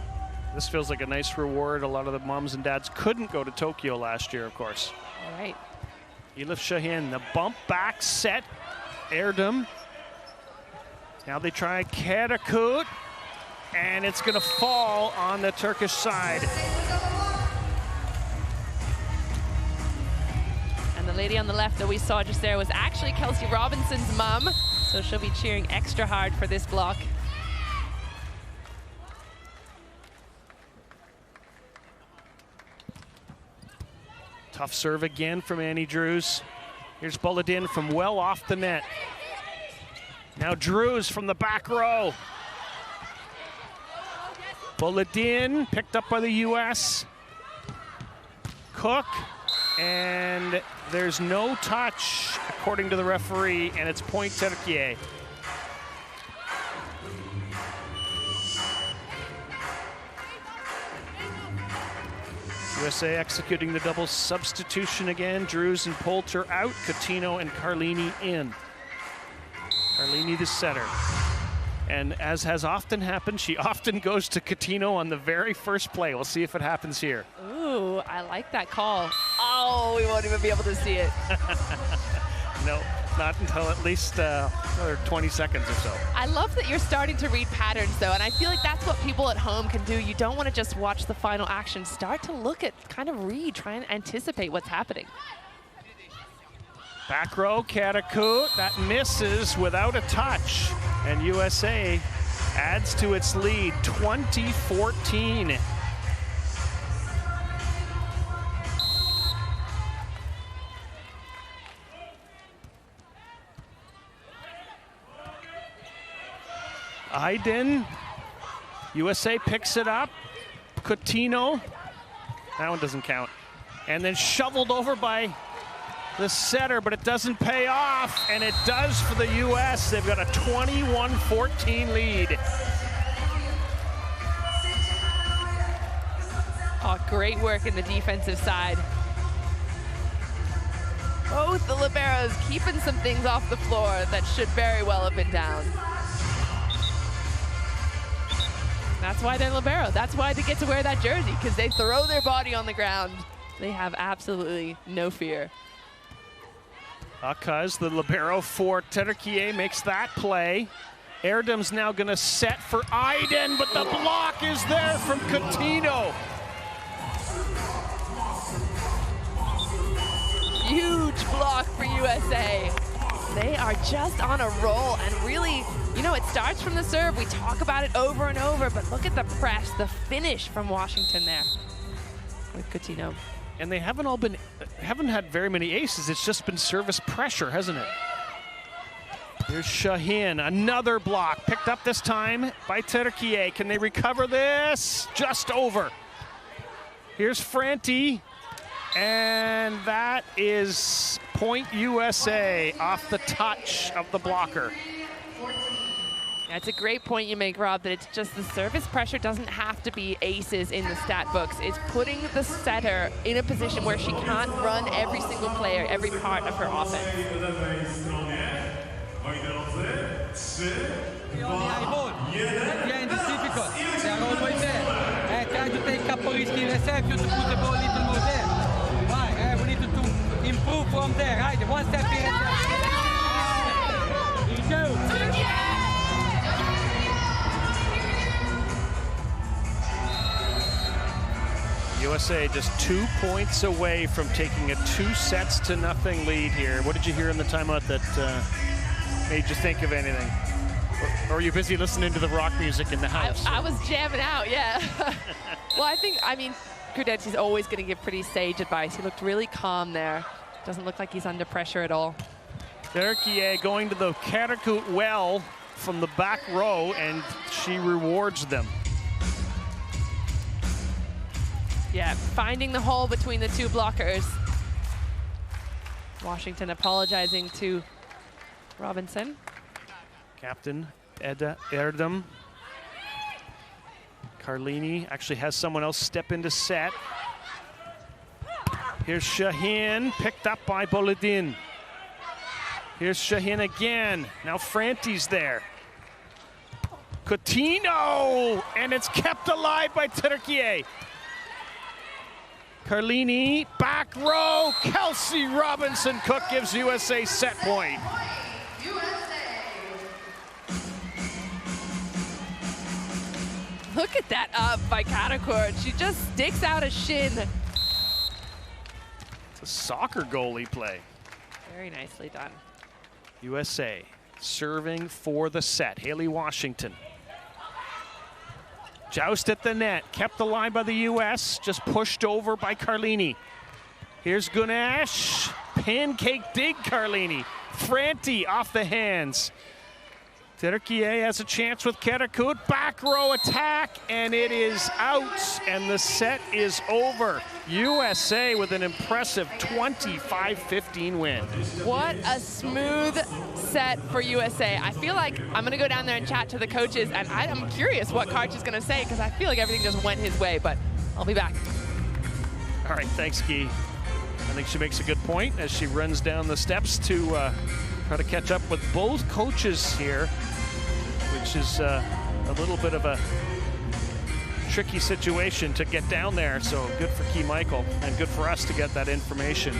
This feels like a nice reward. A lot of the moms and dads couldn't go to Tokyo last year, of course. All right. Elif Şahin, the bump back set, Erdem. Now they try Karakut, and it's going to fall on the Turkish side. And the lady on the left that we saw just there was actually Kelsey Robinson's mom, so she'll be cheering extra hard for this block. Tough serve again from Annie Drews. Here's Bulledin from well off the net. Now Drews from the back row. Bulledin picked up by the US. Cook, and there's no touch according to the referee, and it's point Turkiye. USA executing the double substitution again. Drews and Poulter out, Coutinho and Carlini in. Carlini the setter. And as has often happened, she often goes to Coutinho on the very first play. We'll see if it happens here. Ooh, I like that call. Oh, we won't even be able to see it. No, not until at least another 20 seconds or so. I love that you're starting to read patterns, though, and I feel like that's what people at home can do. You don't want to just watch the final action. Start to look at, kind of read, try and anticipate what's happening. Back row, Karakut, that misses without a touch. And USA adds to its lead, 20-14. Aydin, USA picks it up. Coutinho, that one doesn't count. And then shoveled over by the setter, but it doesn't pay off, and it does for the US. They've got a 21-14 lead. Oh, great work in the defensive side. Both the liberos keeping some things off the floor that should very well have been down. That's why they're libero. That's why they get to wear that jersey, because they throw their body on the ground. They have absolutely no fear. Akaz, the libero for Turkiye, makes that play. Erdem's now going to set for Aydin, but the block is there from Coutinho. Huge block for USA. They are just on a roll, and really, you know, it starts from the serve. We talk about it over and over, but look at the press, the finish from Washington there with Coutinho. And they haven't had very many aces. It's just been service pressure, hasn't it? Here's Şahin, another block, picked up this time by Turkiye. Can they recover this? Just over. Here's Franti, and that is point USA off the touch of the blocker. That's a great point you make, Rob, that it's just the service pressure doesn't have to be aces in the stat books. It's putting the setter in a position where she can't run every single player, every part of her offense. Again, it's difficult. They are always there. Try to take couple risks in reserve to put the ball a little more there. Right, we need to improve from there. Right, one step in reserve. Here we go. USA just 2 points away from taking a 2-0 lead here. What did you hear in the timeout that made you think of anything? Or are you busy listening to the rock music in the house? I was jamming out, yeah. Well, I mean, Gudetti's always going to give pretty sage advice. He looked really calm there. Doesn't look like he's under pressure at all. Turkiye going to the Karakut well from the back row, and she rewards them. Yeah, finding the hole between the two blockers. Washington apologizing to Robinson. Captain Eda Erdem. Carlini actually has someone else step into set. Here's Shaheen, picked up by Boledin. Here's Shaheen again. Now Franti's there. Coutinho, and it's kept alive by Turkiye. Carlini, back row, Kelsey Robinson Cook gives USA set point. Look at that up by Karakurt. She just sticks out a shin. It's a soccer goalie play. Very nicely done. USA serving for the set. Haley Washington. Joust at the net, kept alive by the US, just pushed over by Carlini. Here's Gunesh, pancake dig Carlini. Franti off the hands. Turkiye has a chance with Karakurt, back row attack, and it is out, and the set is over. USA with an impressive 25-15 win. What a smooth set for USA. I feel like I'm gonna go down there and chat to the coaches, and I'm curious what Karch is gonna say, because I feel like everything just went his way, but I'll be back. All right, thanks, Guy. I think she makes a good point as she runs down the steps to try to catch up with both coaches here, which is a little bit of a tricky situation to get down there. So good for Key Michael and good for us to get that information.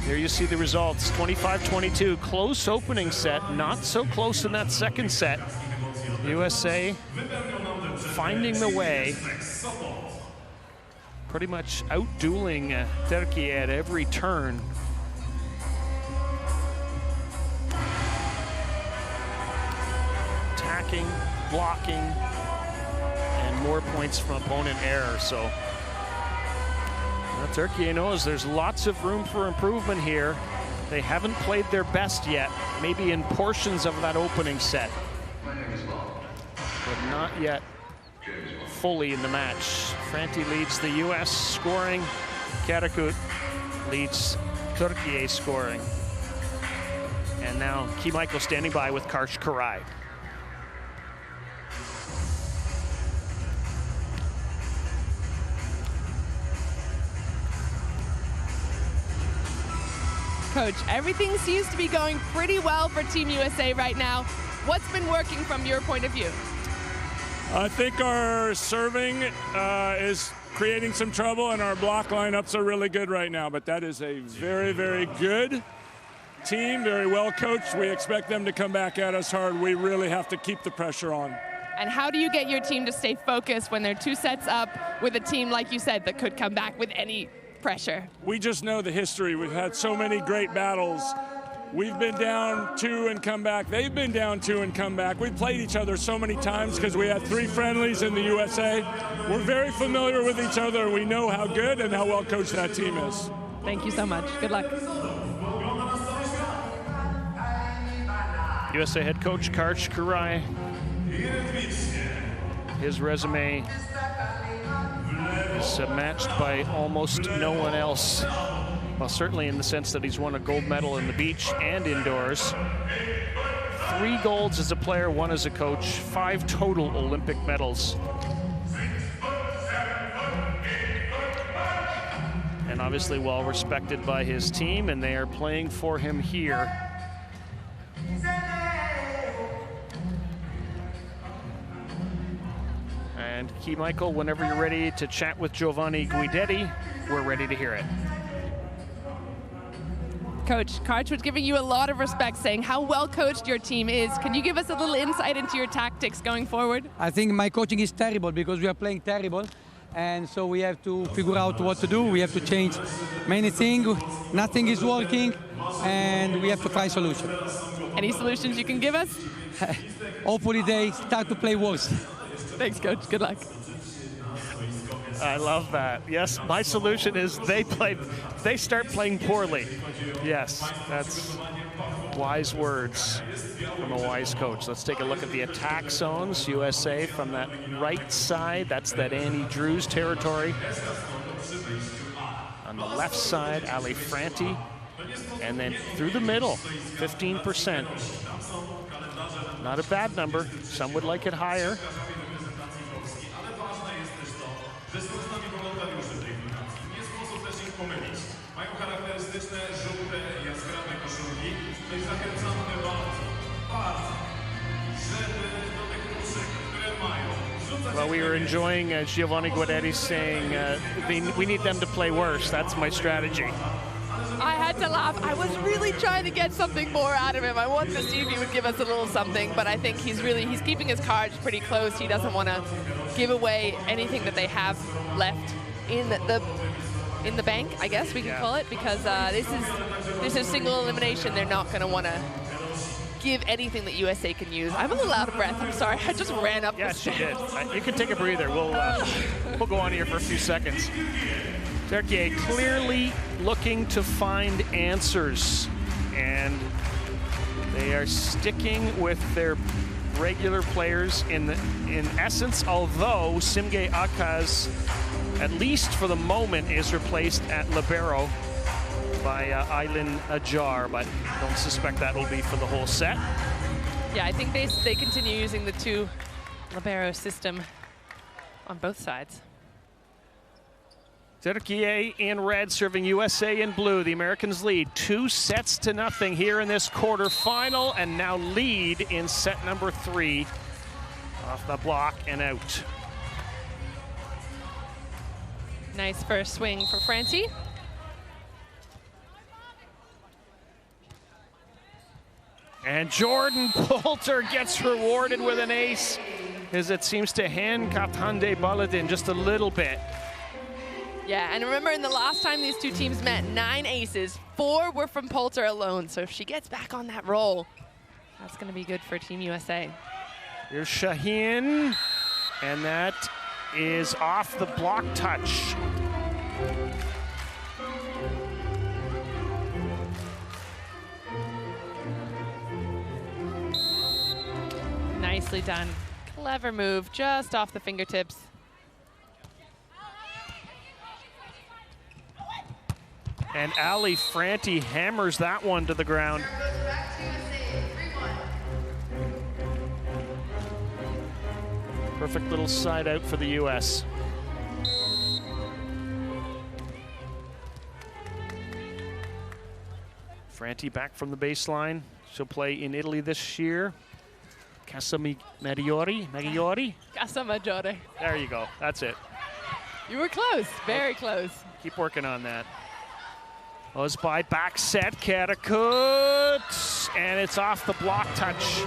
There you see the results, 25-22, close opening set, not so close in that second set. USA finding the way, pretty much out-dueling Turkiye at every turn. Attacking, blocking, and more points from opponent error. So Turkiye knows there's lots of room for improvement here. They haven't played their best yet, maybe in portions of that opening set, but not yet fully in the match. Franti leads the US scoring. Karakurt leads Turkiye scoring. And now Key Michael standing by with Karch Karai. Coach, everything seems to be going pretty well for Team USA right now. What's been working from your point of view? I think our serving is creating some trouble, and our block lineups are really good right now. But that is a very, very good team, very well coached. We expect them to come back at us hard. We really have to keep the pressure on. And how do you get your team to stay focused when they're 2 sets up with a team, like you said, that could come back with any pressure? We just know the history. We've had so many great battles. We've been down 2 and come back. They've been down 2 and come back. We've played each other so many times because we had 3 friendlies in the USA. We're very familiar with each other. We know how good and how well coached that team is. Thank you so much. Good luck. USA head coach Karch Karai. His resume is matched by almost no one else. Well, certainly in the sense that he's won a gold medal in the beach and indoors. 3 golds as a player, 1 as a coach, 5 total Olympic medals. And obviously well respected by his team, and they are playing for him here. And Key Michael, whenever you're ready to chat with Giovanni Guidetti, we're ready to hear it. Coach, Karch was giving you a lot of respect, saying how well coached your team is. Can you give us a little insight into your tactics going forward? I think my coaching is terrible because we are playing terrible. And so we have to figure out what to do. We have to change many things. Nothing is working, and we have to find solutions. Any solutions you can give us? Hopefully they start to play worse. Thanks, Coach. Good luck. I love that. Yes, my solution is they start playing poorly. Yes, that's wise words from a wise coach. Let's take a look at the attack zones. USA from that right side, that's that Annie Drews territory. On the left side, Ali Franti. And then through the middle, 15%. Not a bad number. Some would like it higher. Well, we were enjoying Giovanni Guidetti saying we need them to play worse. That's my strategy. I had to laugh. I was really trying to get something more out of him. I wanted to see if he would give us a little something, but I think he's keeping his cards pretty close. He doesn't want to give away anything that they have left in the bank, I guess we can call it, because this is single elimination. They're not going to want to give anything that USA can use. I'm a little out of breath. I'm sorry. I just ran up. Yes, you did. You can take a breather. We'll go on here for a few seconds. Turkiye clearly looking to find answers, and they are sticking with their regular players in essence, although Simge Akaz, at least for the moment, is replaced at libero by Aylin Ajar, but don't suspect that will be for the whole set. Yeah, I think they continue using the two libero system on both sides. Turkiye in red serving USA in blue. The Americans lead 2-0 here in this quarterfinal, and now lead in set number 3 off the block and out. Nice first swing for Francie. And Jordan Poulter gets rewarded with an ace, as it seems to handcuff Hande Baladin just a little bit. Yeah, and remember, in the last time these two teams met, 9 aces, 4 were from Poulter alone. So if she gets back on that roll, that's going to be good for Team USA. Here's Shaheen, and that is off the block touch. Nicely done. Clever move, just off the fingertips. And Ali Franti hammers that one to the ground. Perfect little side out for the US. Franti back from the baseline. She'll play in Italy this year. Casa Maggiore? Casa Maggiore. There you go. That's it. You were close. Very close. Keep working on that. Özbay back set, Karakut, and it's off the block touch.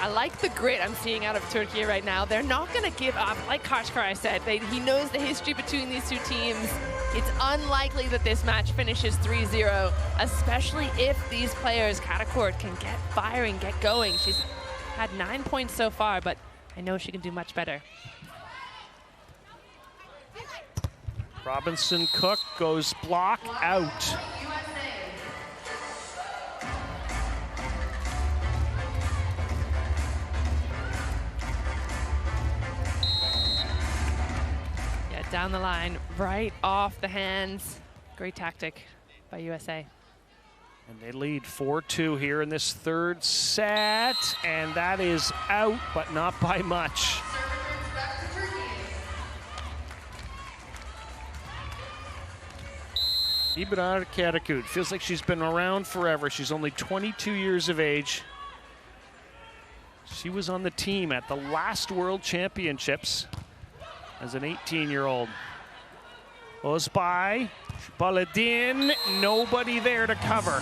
I like the grit I'm seeing out of Turkey right now. They're not going to give up. Like Kashkar said, he knows the history between these two teams. It's unlikely that this match finishes 3-0, especially if these players, Karakurt, can get firing, get going. She's had 9 points so far, but I know she can do much better. Robinson Cook goes block out. Yeah, down the line, right off the hands. Great tactic by USA. And they lead 4-2 here in this third set, and that is out, but not by much. Ibrar Karakut feels like she's been around forever. She's only 22 years of age. She was on the team at the last World Championships as an 18-year-old. Özbay, Baladin, nobody there to cover.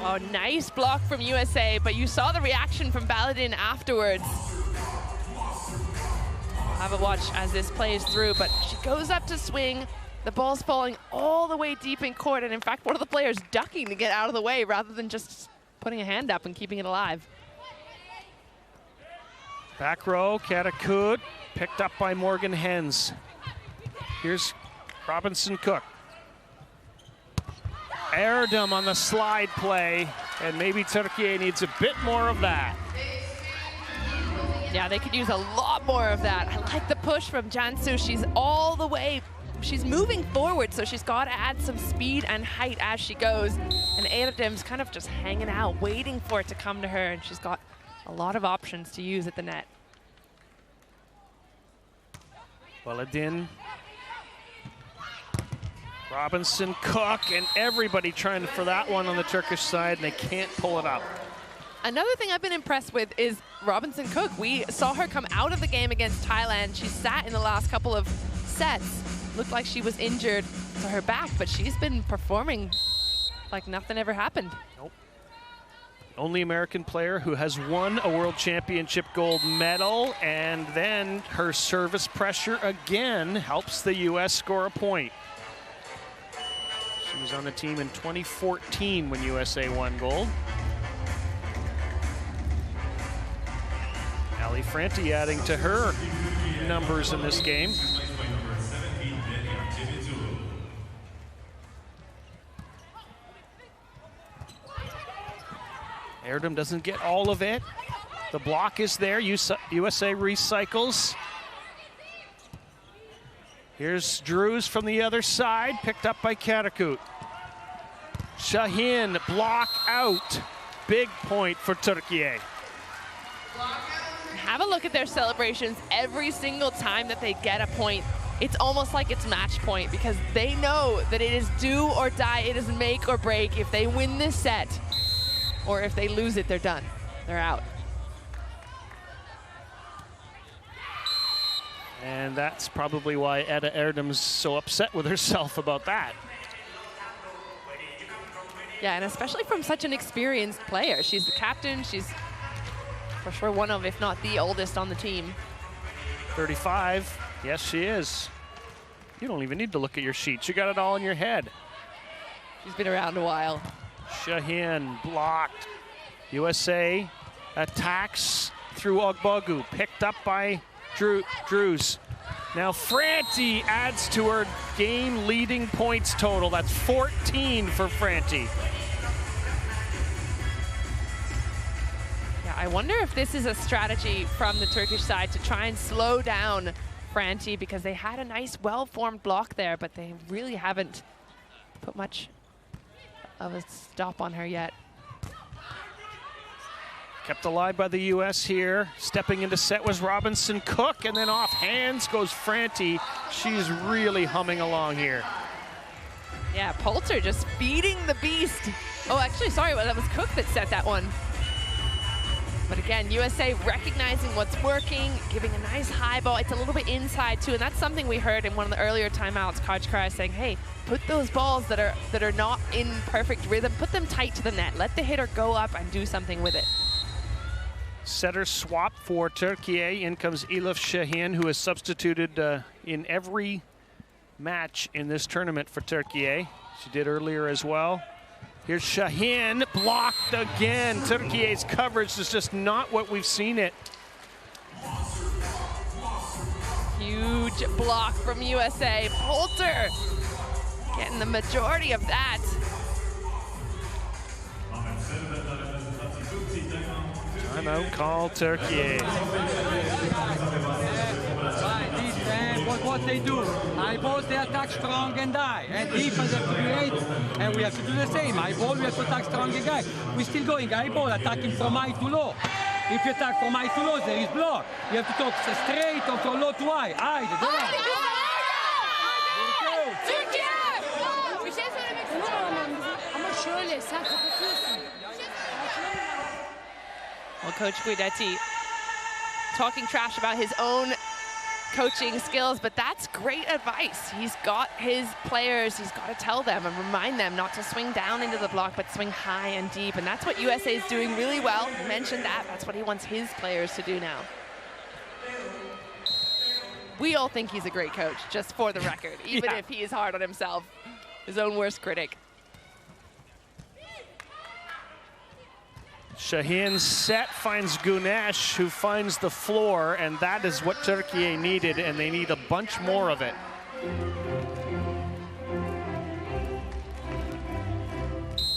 Oh, nice block from USA, but you saw the reaction from Baladin afterwards. Have a watch as this plays through, but she goes up to swing. The ball's falling all the way deep in court, and in fact, one of the players ducking to get out of the way rather than just putting a hand up and keeping it alive. Back row, Karakut, picked up by Morgan Hens. Here's Robinson Cook. Erdem on the slide play, and maybe Turkiye needs a bit more of that. Yeah, they could use a lot more of that. I like the push from Cansu. She's all the way she's moving forward, so she's got to add some speed and height as she goes. And Erdem's kind of just hanging out, waiting for it to come to her, and she's got a lot of options to use at the net. Baladin, Robinson, Cook, and everybody trying for that one on the Turkish side, and they can't pull it up. Another thing I've been impressed with is Robinson Cook. We saw her come out of the game against Thailand. She sat in the last couple of sets. Looked like she was injured to her back, but she's been performing like nothing ever happened. Nope. Only American player who has won a World Championship gold medal, and then her service pressure again helps the U.S. score a point. She was on the team in 2014 when USA won gold. Ali Franti adding to her numbers in this game. Erdem doesn't get all of it. The block is there. USA recycles. Here's Drews from the other side, picked up by Karakut. Şahin, block out. Big point for Turkiye. Have a look at their celebrations every single time that they get a point. It's almost like it's match point because they know that it is do or die. It is make or break. If they win this set, or if they lose it, they're done. They're out. And that's probably why Edda Erdem's so upset with herself about that. Yeah, and especially from such an experienced player. She's the captain. She's for sure one of, if not the oldest on the team. 35. Yes, she is. You don't even need to look at your sheets. You got it all in your head. She's been around a while. Şahin blocked. USA attacks through Ogbogu, picked up by Drews. Now Franti adds to her game leading points total. That's 14 for Franti. Yeah, I wonder if this is a strategy from the Turkish side to try and slow down Franti, because they had a nice well-formed block there, but they really haven't put much of a stop on her yet. Kept alive by the U.S. here. Stepping into set was Robinson Cook, and then off hands goes Franti. She's really humming along here. Yeah, Poulter just feeding the beast. Oh, actually, sorry, that was Cook that set that one. But again, USA recognizing what's working, giving a nice high ball. It's a little bit inside too, and that's something we heard in one of the earlier timeouts. Kajkara saying, hey, put those balls that are not in perfect rhythm, put them tight to the net. Let the hitter go up and do something with it. Setter swap for Turkiye. In comes Elif Şahin, who is substituted in every match in this tournament for Turkiye. She did earlier as well. Here's Şahin, blocked again. Turkiye's coverage is just not what we've seen it. Huge block from USA. Poulter getting the majority of that. Timeout call, Turkiye. What they do, high balls they attack strong and high, and defense have to be ready, and we have to do the same. High ball we have to attack strong and high. We're still going high ball, attacking from high to low. If you attack from high to low, there is block. You have to talk straight or from low to high. High, the Türkiye! Bir şey söylemek istiyorum. Ama şöyle, sen kapatıyorsun. Well, Coach Guidetti talking trash about his own coaching skills, but that's great advice. He's got his players, he's got to tell them and remind them not to swing down into the block, but swing high and deep. And that's what USA is doing really well. He mentioned that. That's what he wants his players to do now. We all think he's a great coach, just for the record, even if he is hard on himself, his own worst critic. Şahin's set finds Güneş, who finds the floor, and that is what Turkiye needed, and they need a bunch more of it.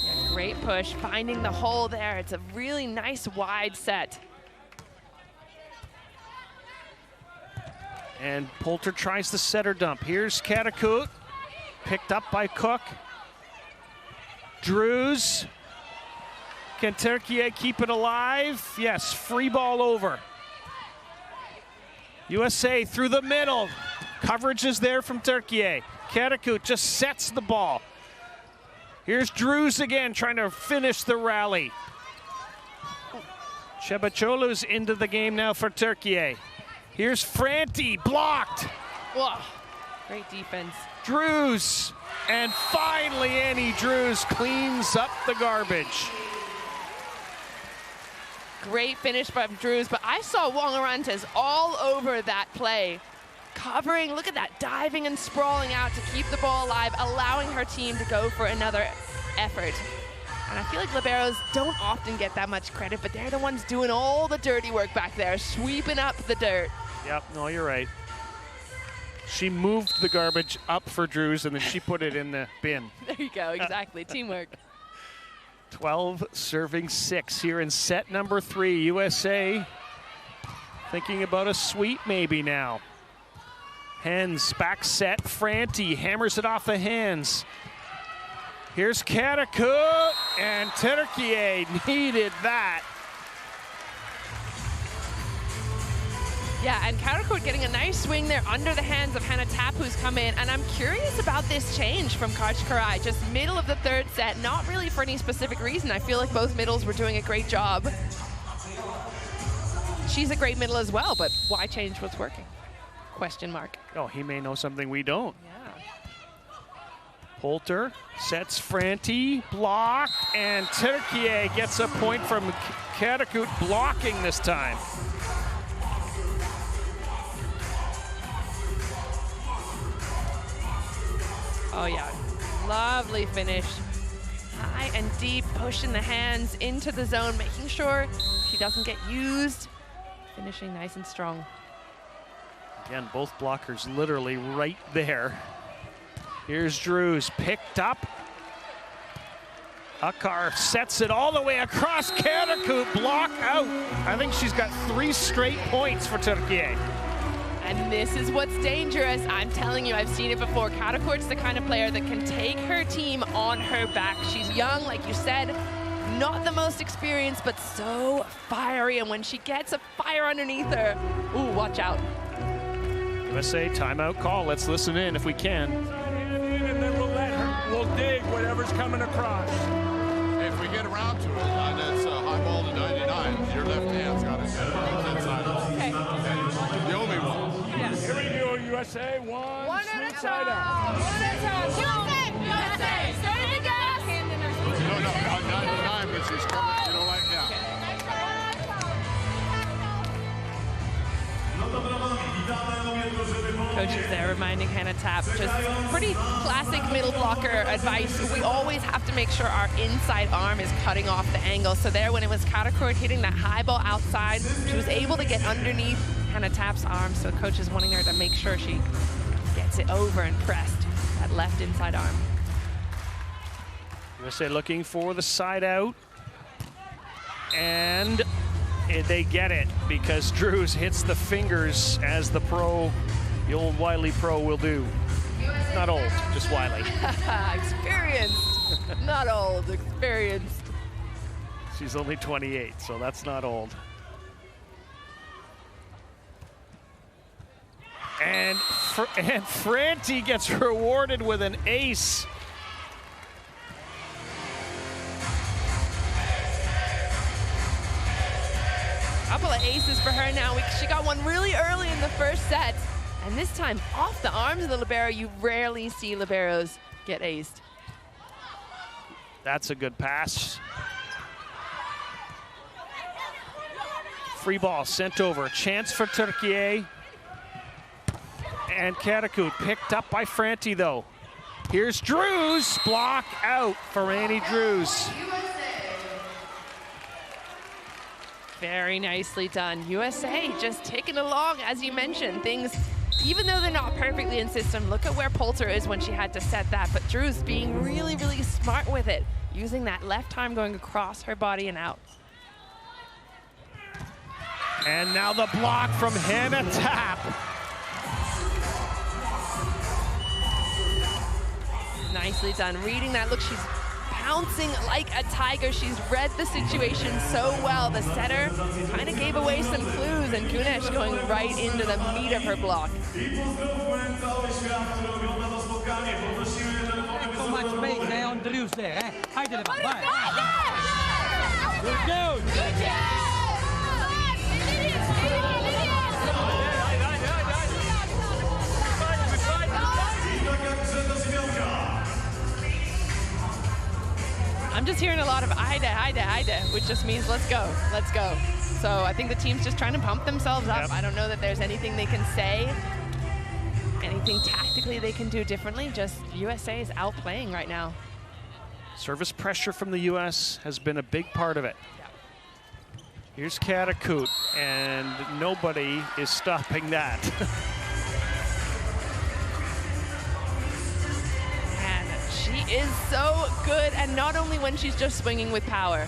Yeah, great push, finding the hole there. It's a really nice wide set. And Poulter tries the setter dump. Here's Katakut, picked up by Cook. Drews. Can Turkiye keep it alive? Yes, free ball over. USA through the middle. Coverage is there from Turkiye. Katakut just sets the ball. Here's Drews again, trying to finish the rally. Shebacholu's into the game now for Turkiye. Here's Franti, blocked. Whoa, great defense. Drews, and finally Annie Drews cleans up the garbage. Great finish by Drews, but I saw Wong-Orantes all over that play. Covering, look at that, diving and sprawling out to keep the ball alive, allowing her team to go for another effort. And I feel like liberos don't often get that much credit, but they're the ones doing all the dirty work back there, sweeping up the dirt. Yep, no, you're right. She moved the garbage up for Drews, and then she put it in the bin. There you go, exactly, teamwork. 12 serving 6 here in set number 3. USA thinking about a sweep maybe now. Hens back set. Franti hammers it off the hands. Here's Katakut, and Turkiye needed that. Yeah, and Katakut getting a nice swing there under the hands of Hannah Tapp, who's come in. And I'm curious about this change from Karai. Just middle of the third set, not really for any specific reason. I feel like both middles were doing a great job. She's a great middle as well, but why change what's working? Question mark. Oh, he may know something we don't. Yeah. Poulter sets Franti, blocked, and Turkiye gets a point from Katakut blocking this time. Oh yeah, lovely finish. High and deep, pushing the hands into the zone, making sure she doesn't get used. Finishing nice and strong. Again, both blockers literally right there. Here's Drews, picked up. Akar sets it all the way across. Katakut, block out. I think she's got 3 straight points for Turkiye. And this is what's dangerous. I'm telling you, I've seen it before. Katakut's the kind of player that can take her team on her back. She's young, like you said, not the most experienced, but so fiery. And when she gets a fire underneath her, ooh, watch out. USA timeout call. Let's listen in if we can. And then we'll dig whatever's coming across. If we get around to it, and it's high ball to 99, your left hand's got it inside. Okay. The only one. Yes. Here we go, USA. One at a side out. time. One at a time. USA. Starting to go. No, on 99, but she's coming, you know, like now. Coaches there reminding Hannah Tapp, just pretty classic middle blocker advice. We always have to make sure our inside arm is cutting off the angle. So there, when it was Katakut hitting that high ball outside, she was able to get underneath Hannah Tapp's arm. So coach is wanting her to make sure she gets it over and pressed that left inside arm. USA looking for the side out. And they get it because Drews hits the fingers as the old Wiley pro will do. Not old, just Wiley. Experienced, not old, experienced. She's only 28, so that's not old. And Franti gets rewarded with an ace. Couple of aces for her now. She got one really early in the first set. And this time, off the arms of the libero. You rarely see liberos get aced. That's a good pass. Free ball sent over. Chance for Turkiye. And Katakut picked up by Franti, though. Here's Drews. Block out for Annie Drews. Very nicely done. USA just taking along, as you mentioned. Things, even though they're not perfectly in system, look at where Poulter is when she had to set that. But Drews being really, really smart with it, using that left arm going across her body and out. And now the block from Hannah Tapp. Nicely done. Reading that. Look, she's pouncing like a tiger. She's read the situation so well. The setter kind of gave away some clues, and Gunesh going right into the meat of her block. So much space on Drews there. Hide it about. Good. I'm just hearing a lot of Ida, which just means let's go. So I think the team's just trying to pump themselves up. Yep. I don't know that there's anything they can say, anything tactically they can do differently. Just USA is outplaying right now. Service pressure from the U.S. has been a big part of it. Here's Karakut, and nobody is stopping that. And she is so good, and not only when she's just swinging with power.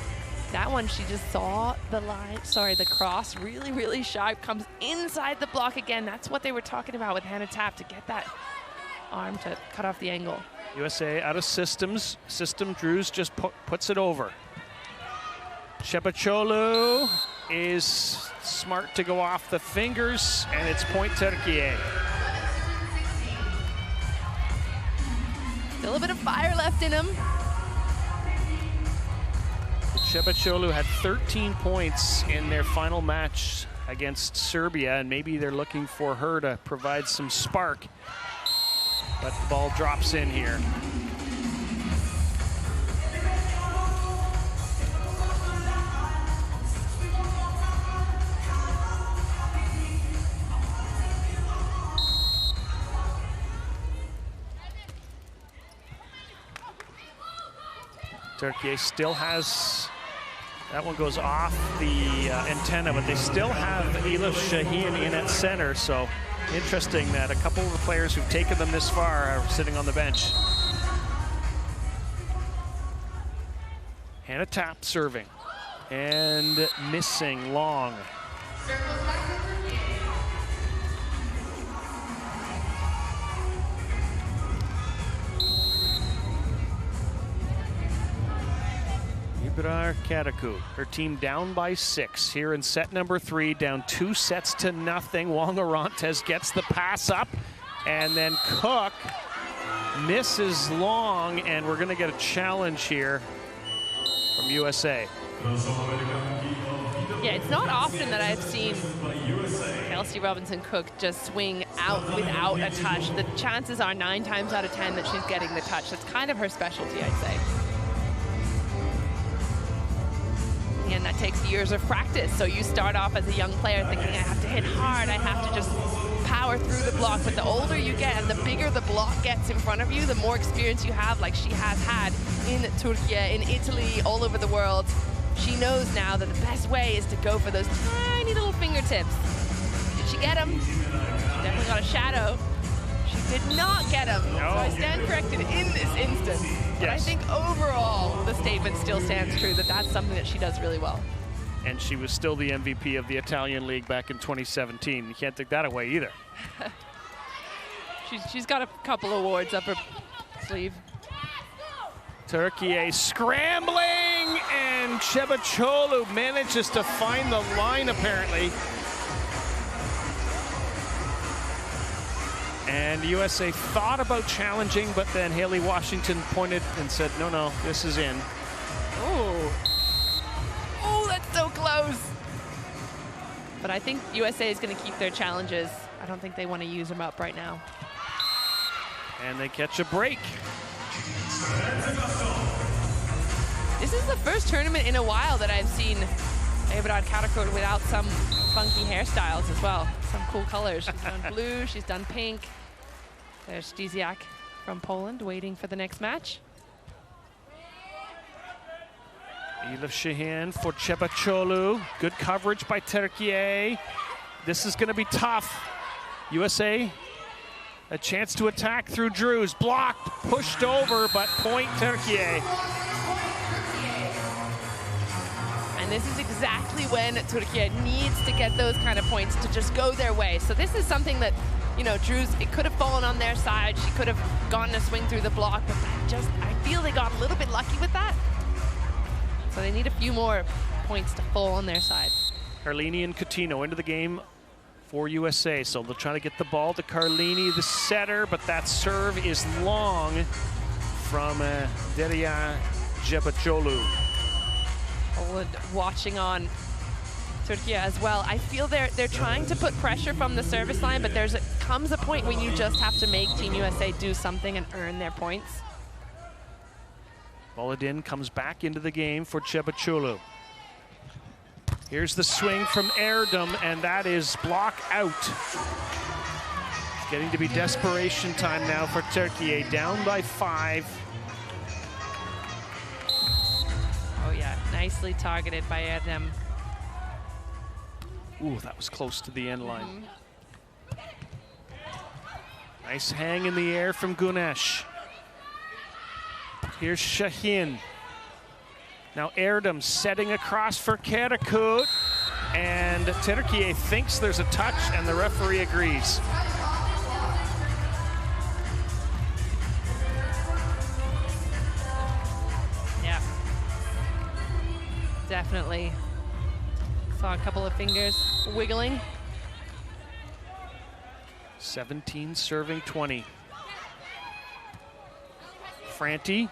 That one, she just saw the line, the cross, really, really sharp, comes inside the block again. That's what they were talking about with Hannah Tapp, to get that arm to cut off the angle. USA out of systems. Drews just puts it over. Shepacholu is smart to go off the fingers, and it's point Turkiye. Still a bit of fire left in him. Shepacholu had 13 points in their final match against Serbia, and maybe they're looking for her to provide some spark. But the ball drops in here. Turkiye still has, that one goes off the antenna, but they still have Elif Şahin in at center, so interesting that a couple of the players who've taken them this far are sitting on the bench. Hannah Tapp serving, and missing long. Karakut, her team down by 6 here in set number 3, down 2-0. Wong Orantes gets the pass up, and then Cook misses long, and we're going to get a challenge here from USA. Yeah, it's not often that I've seen Kelsey Robinson-Cook just swing out without a touch. The chances are 9 times out of 10 that she's getting the touch. That's kind of her specialty, I'd say. And that takes years of practice. So you start off as a young player thinking, I have to hit hard, I have to just power through the block. But the older you get and the bigger the block gets in front of you, the more experience you have, like she has had in Turkey, in Italy, all over the world. She knows now that the best way is to go for those tiny little fingertips. Did she get them? She definitely got a shadow. She did not get him. No. So I stand corrected in this instance. But I think overall, the statement still stands true that that's something that she does really well. And she was still the MVP of the Italian League back in 2017. You can't take that away either. She's got a couple awards up her sleeve. Turkiye scrambling, and Shepacholu manages to find the line apparently. And USA thought about challenging, but then Haley Washington pointed and said, no, this is in. Oh, that's so close. But I think USA is going to keep their challenges. I don't think they want to use them up right now. And they catch a break. This is the first tournament in a while that I've seen Ebrard Karakut without some funky hairstyles as well. Some cool colors. She's done blue, she's done pink. There's Stysiak from Poland waiting for the next match. Elif Şahin for Shepacholu. Good coverage by Turkiye. This is going to be tough. USA, a chance to attack through Drews. Blocked, pushed over, but point Turkiye. And this is exactly when Turkey needs to get those kind of points to just go their way. So this is something that you know, Drews, it could have fallen on their side. She could have gotten a swing through the block, but I feel they got a little bit lucky with that. So they need a few more points to fall on their side. Carlini and Coutinho into the game for USA. So they'll try to get the ball to Carlini, the setter, but that serve is long from Derya Jebacholu. Poland watching on Turkiye as well. I feel they're trying to put pressure from the service line, but comes a point when you just have to make Team USA do something and earn their points. Boladin comes back into the game for Jebacholu. Here's the swing from Erdem, and that is block out. It's getting to be desperation time now for Turkiye, down by 5. Oh yeah, nicely targeted by Erdem. Ooh, that was close to the end line. Nice hang in the air from Gunesh. Here's Şahin. Now Erdem setting across for Karakut, and Turkiye thinks there's a touch, and the referee agrees. Yeah, definitely. Saw a couple of fingers wiggling. 17 serving 20. Franti,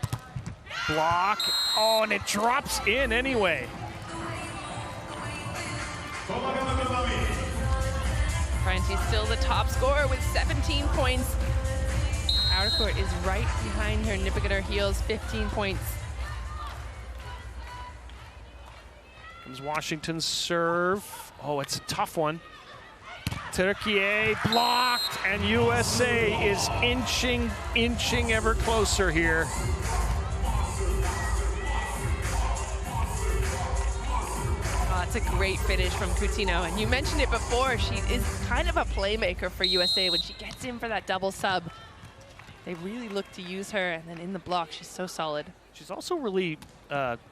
block. Oh, and it drops in anyway. Franti's still the top scorer with 17 points. Outer court is right behind her, nipping at her heels, 15 points. Comes Washington's serve. Oh, it's a tough one. Turkiye blocked, and USA is inching ever closer here. Oh, that's a great finish from Coutinho. And you mentioned it before, she is kind of a playmaker for USA. When she gets in for that double sub, they really look to use her, and then in the block, she's so solid. She's also really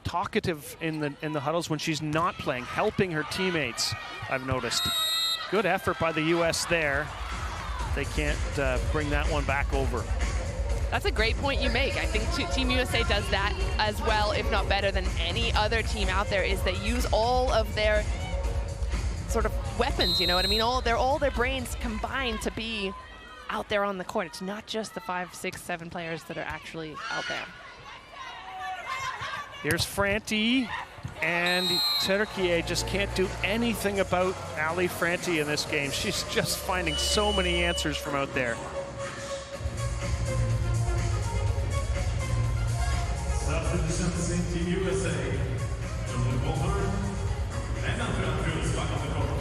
talkative in the huddles when she's not playing, helping her teammates, I've noticed. Good effort by the US there. They can't bring that one back over. That's a great point you make. I think Team USA does that as well, if not better than any other team out there, is they use all of their sort of weapons, you know what I mean? All their brains combined to be out there on the court. It's not just the 5, 6, 7 players that are actually out there. Here's Franti, and Turkiye just can't do anything about Ali Franti in this game. She's just finding so many answers from out there.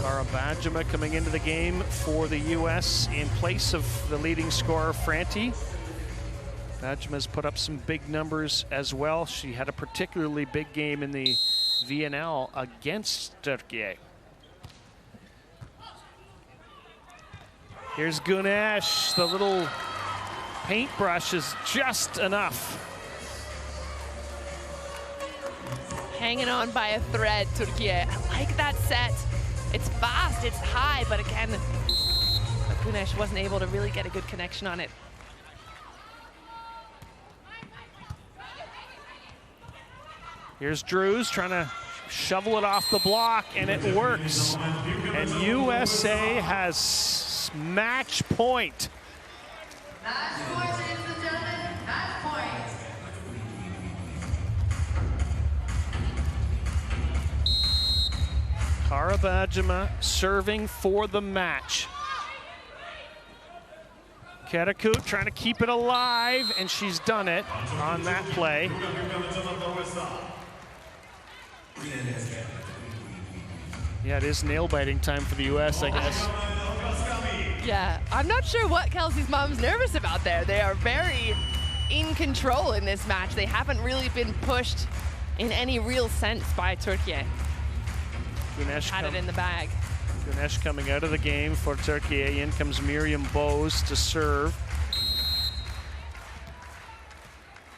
Cara Bajema coming into the game for the US in place of the leading scorer, Franti. Bajema's put up some big numbers as well. She had a particularly big game in the VNL against Turkiye. Here's Gunesh. The little paintbrush is just enough. Hanging on by a thread, Turkiye. I like that set. It's fast, it's high, but again, Gunesh wasn't able to really get a good connection on it. Here's Drews trying to shovel it off the block, and it works. And USA has match point. Match point, ladies and gentlemen, match point. Cara Bajema serving for the match. Karakut trying to keep it alive, and she's done it on that play. Yeah, it is nail-biting time for the US, I guess. Yeah, I'm not sure what Kelsey's mom's nervous about there. They are very in control in this match. They haven't really been pushed in any real sense by Turkiye. Gunesh had it in the bag. Gunesh coming out of the game for Turkiye. In comes Miriam Bose to serve.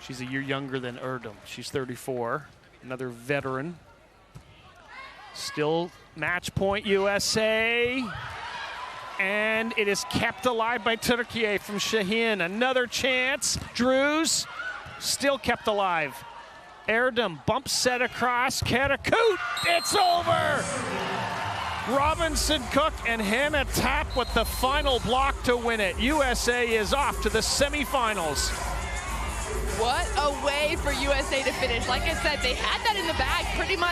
She's a year younger than Erdem. She's 34, another veteran. Still match point USA. And it is kept alive by Turkiye from Şahin. Another chance. Drews still kept alive. Erdem bump set across. Karakut. It's over. Robinson Cook and Hannah Tapp with the final block to win it. USA is off to the semifinals. What a way for USA to finish. Like I said, they had that in the bag pretty much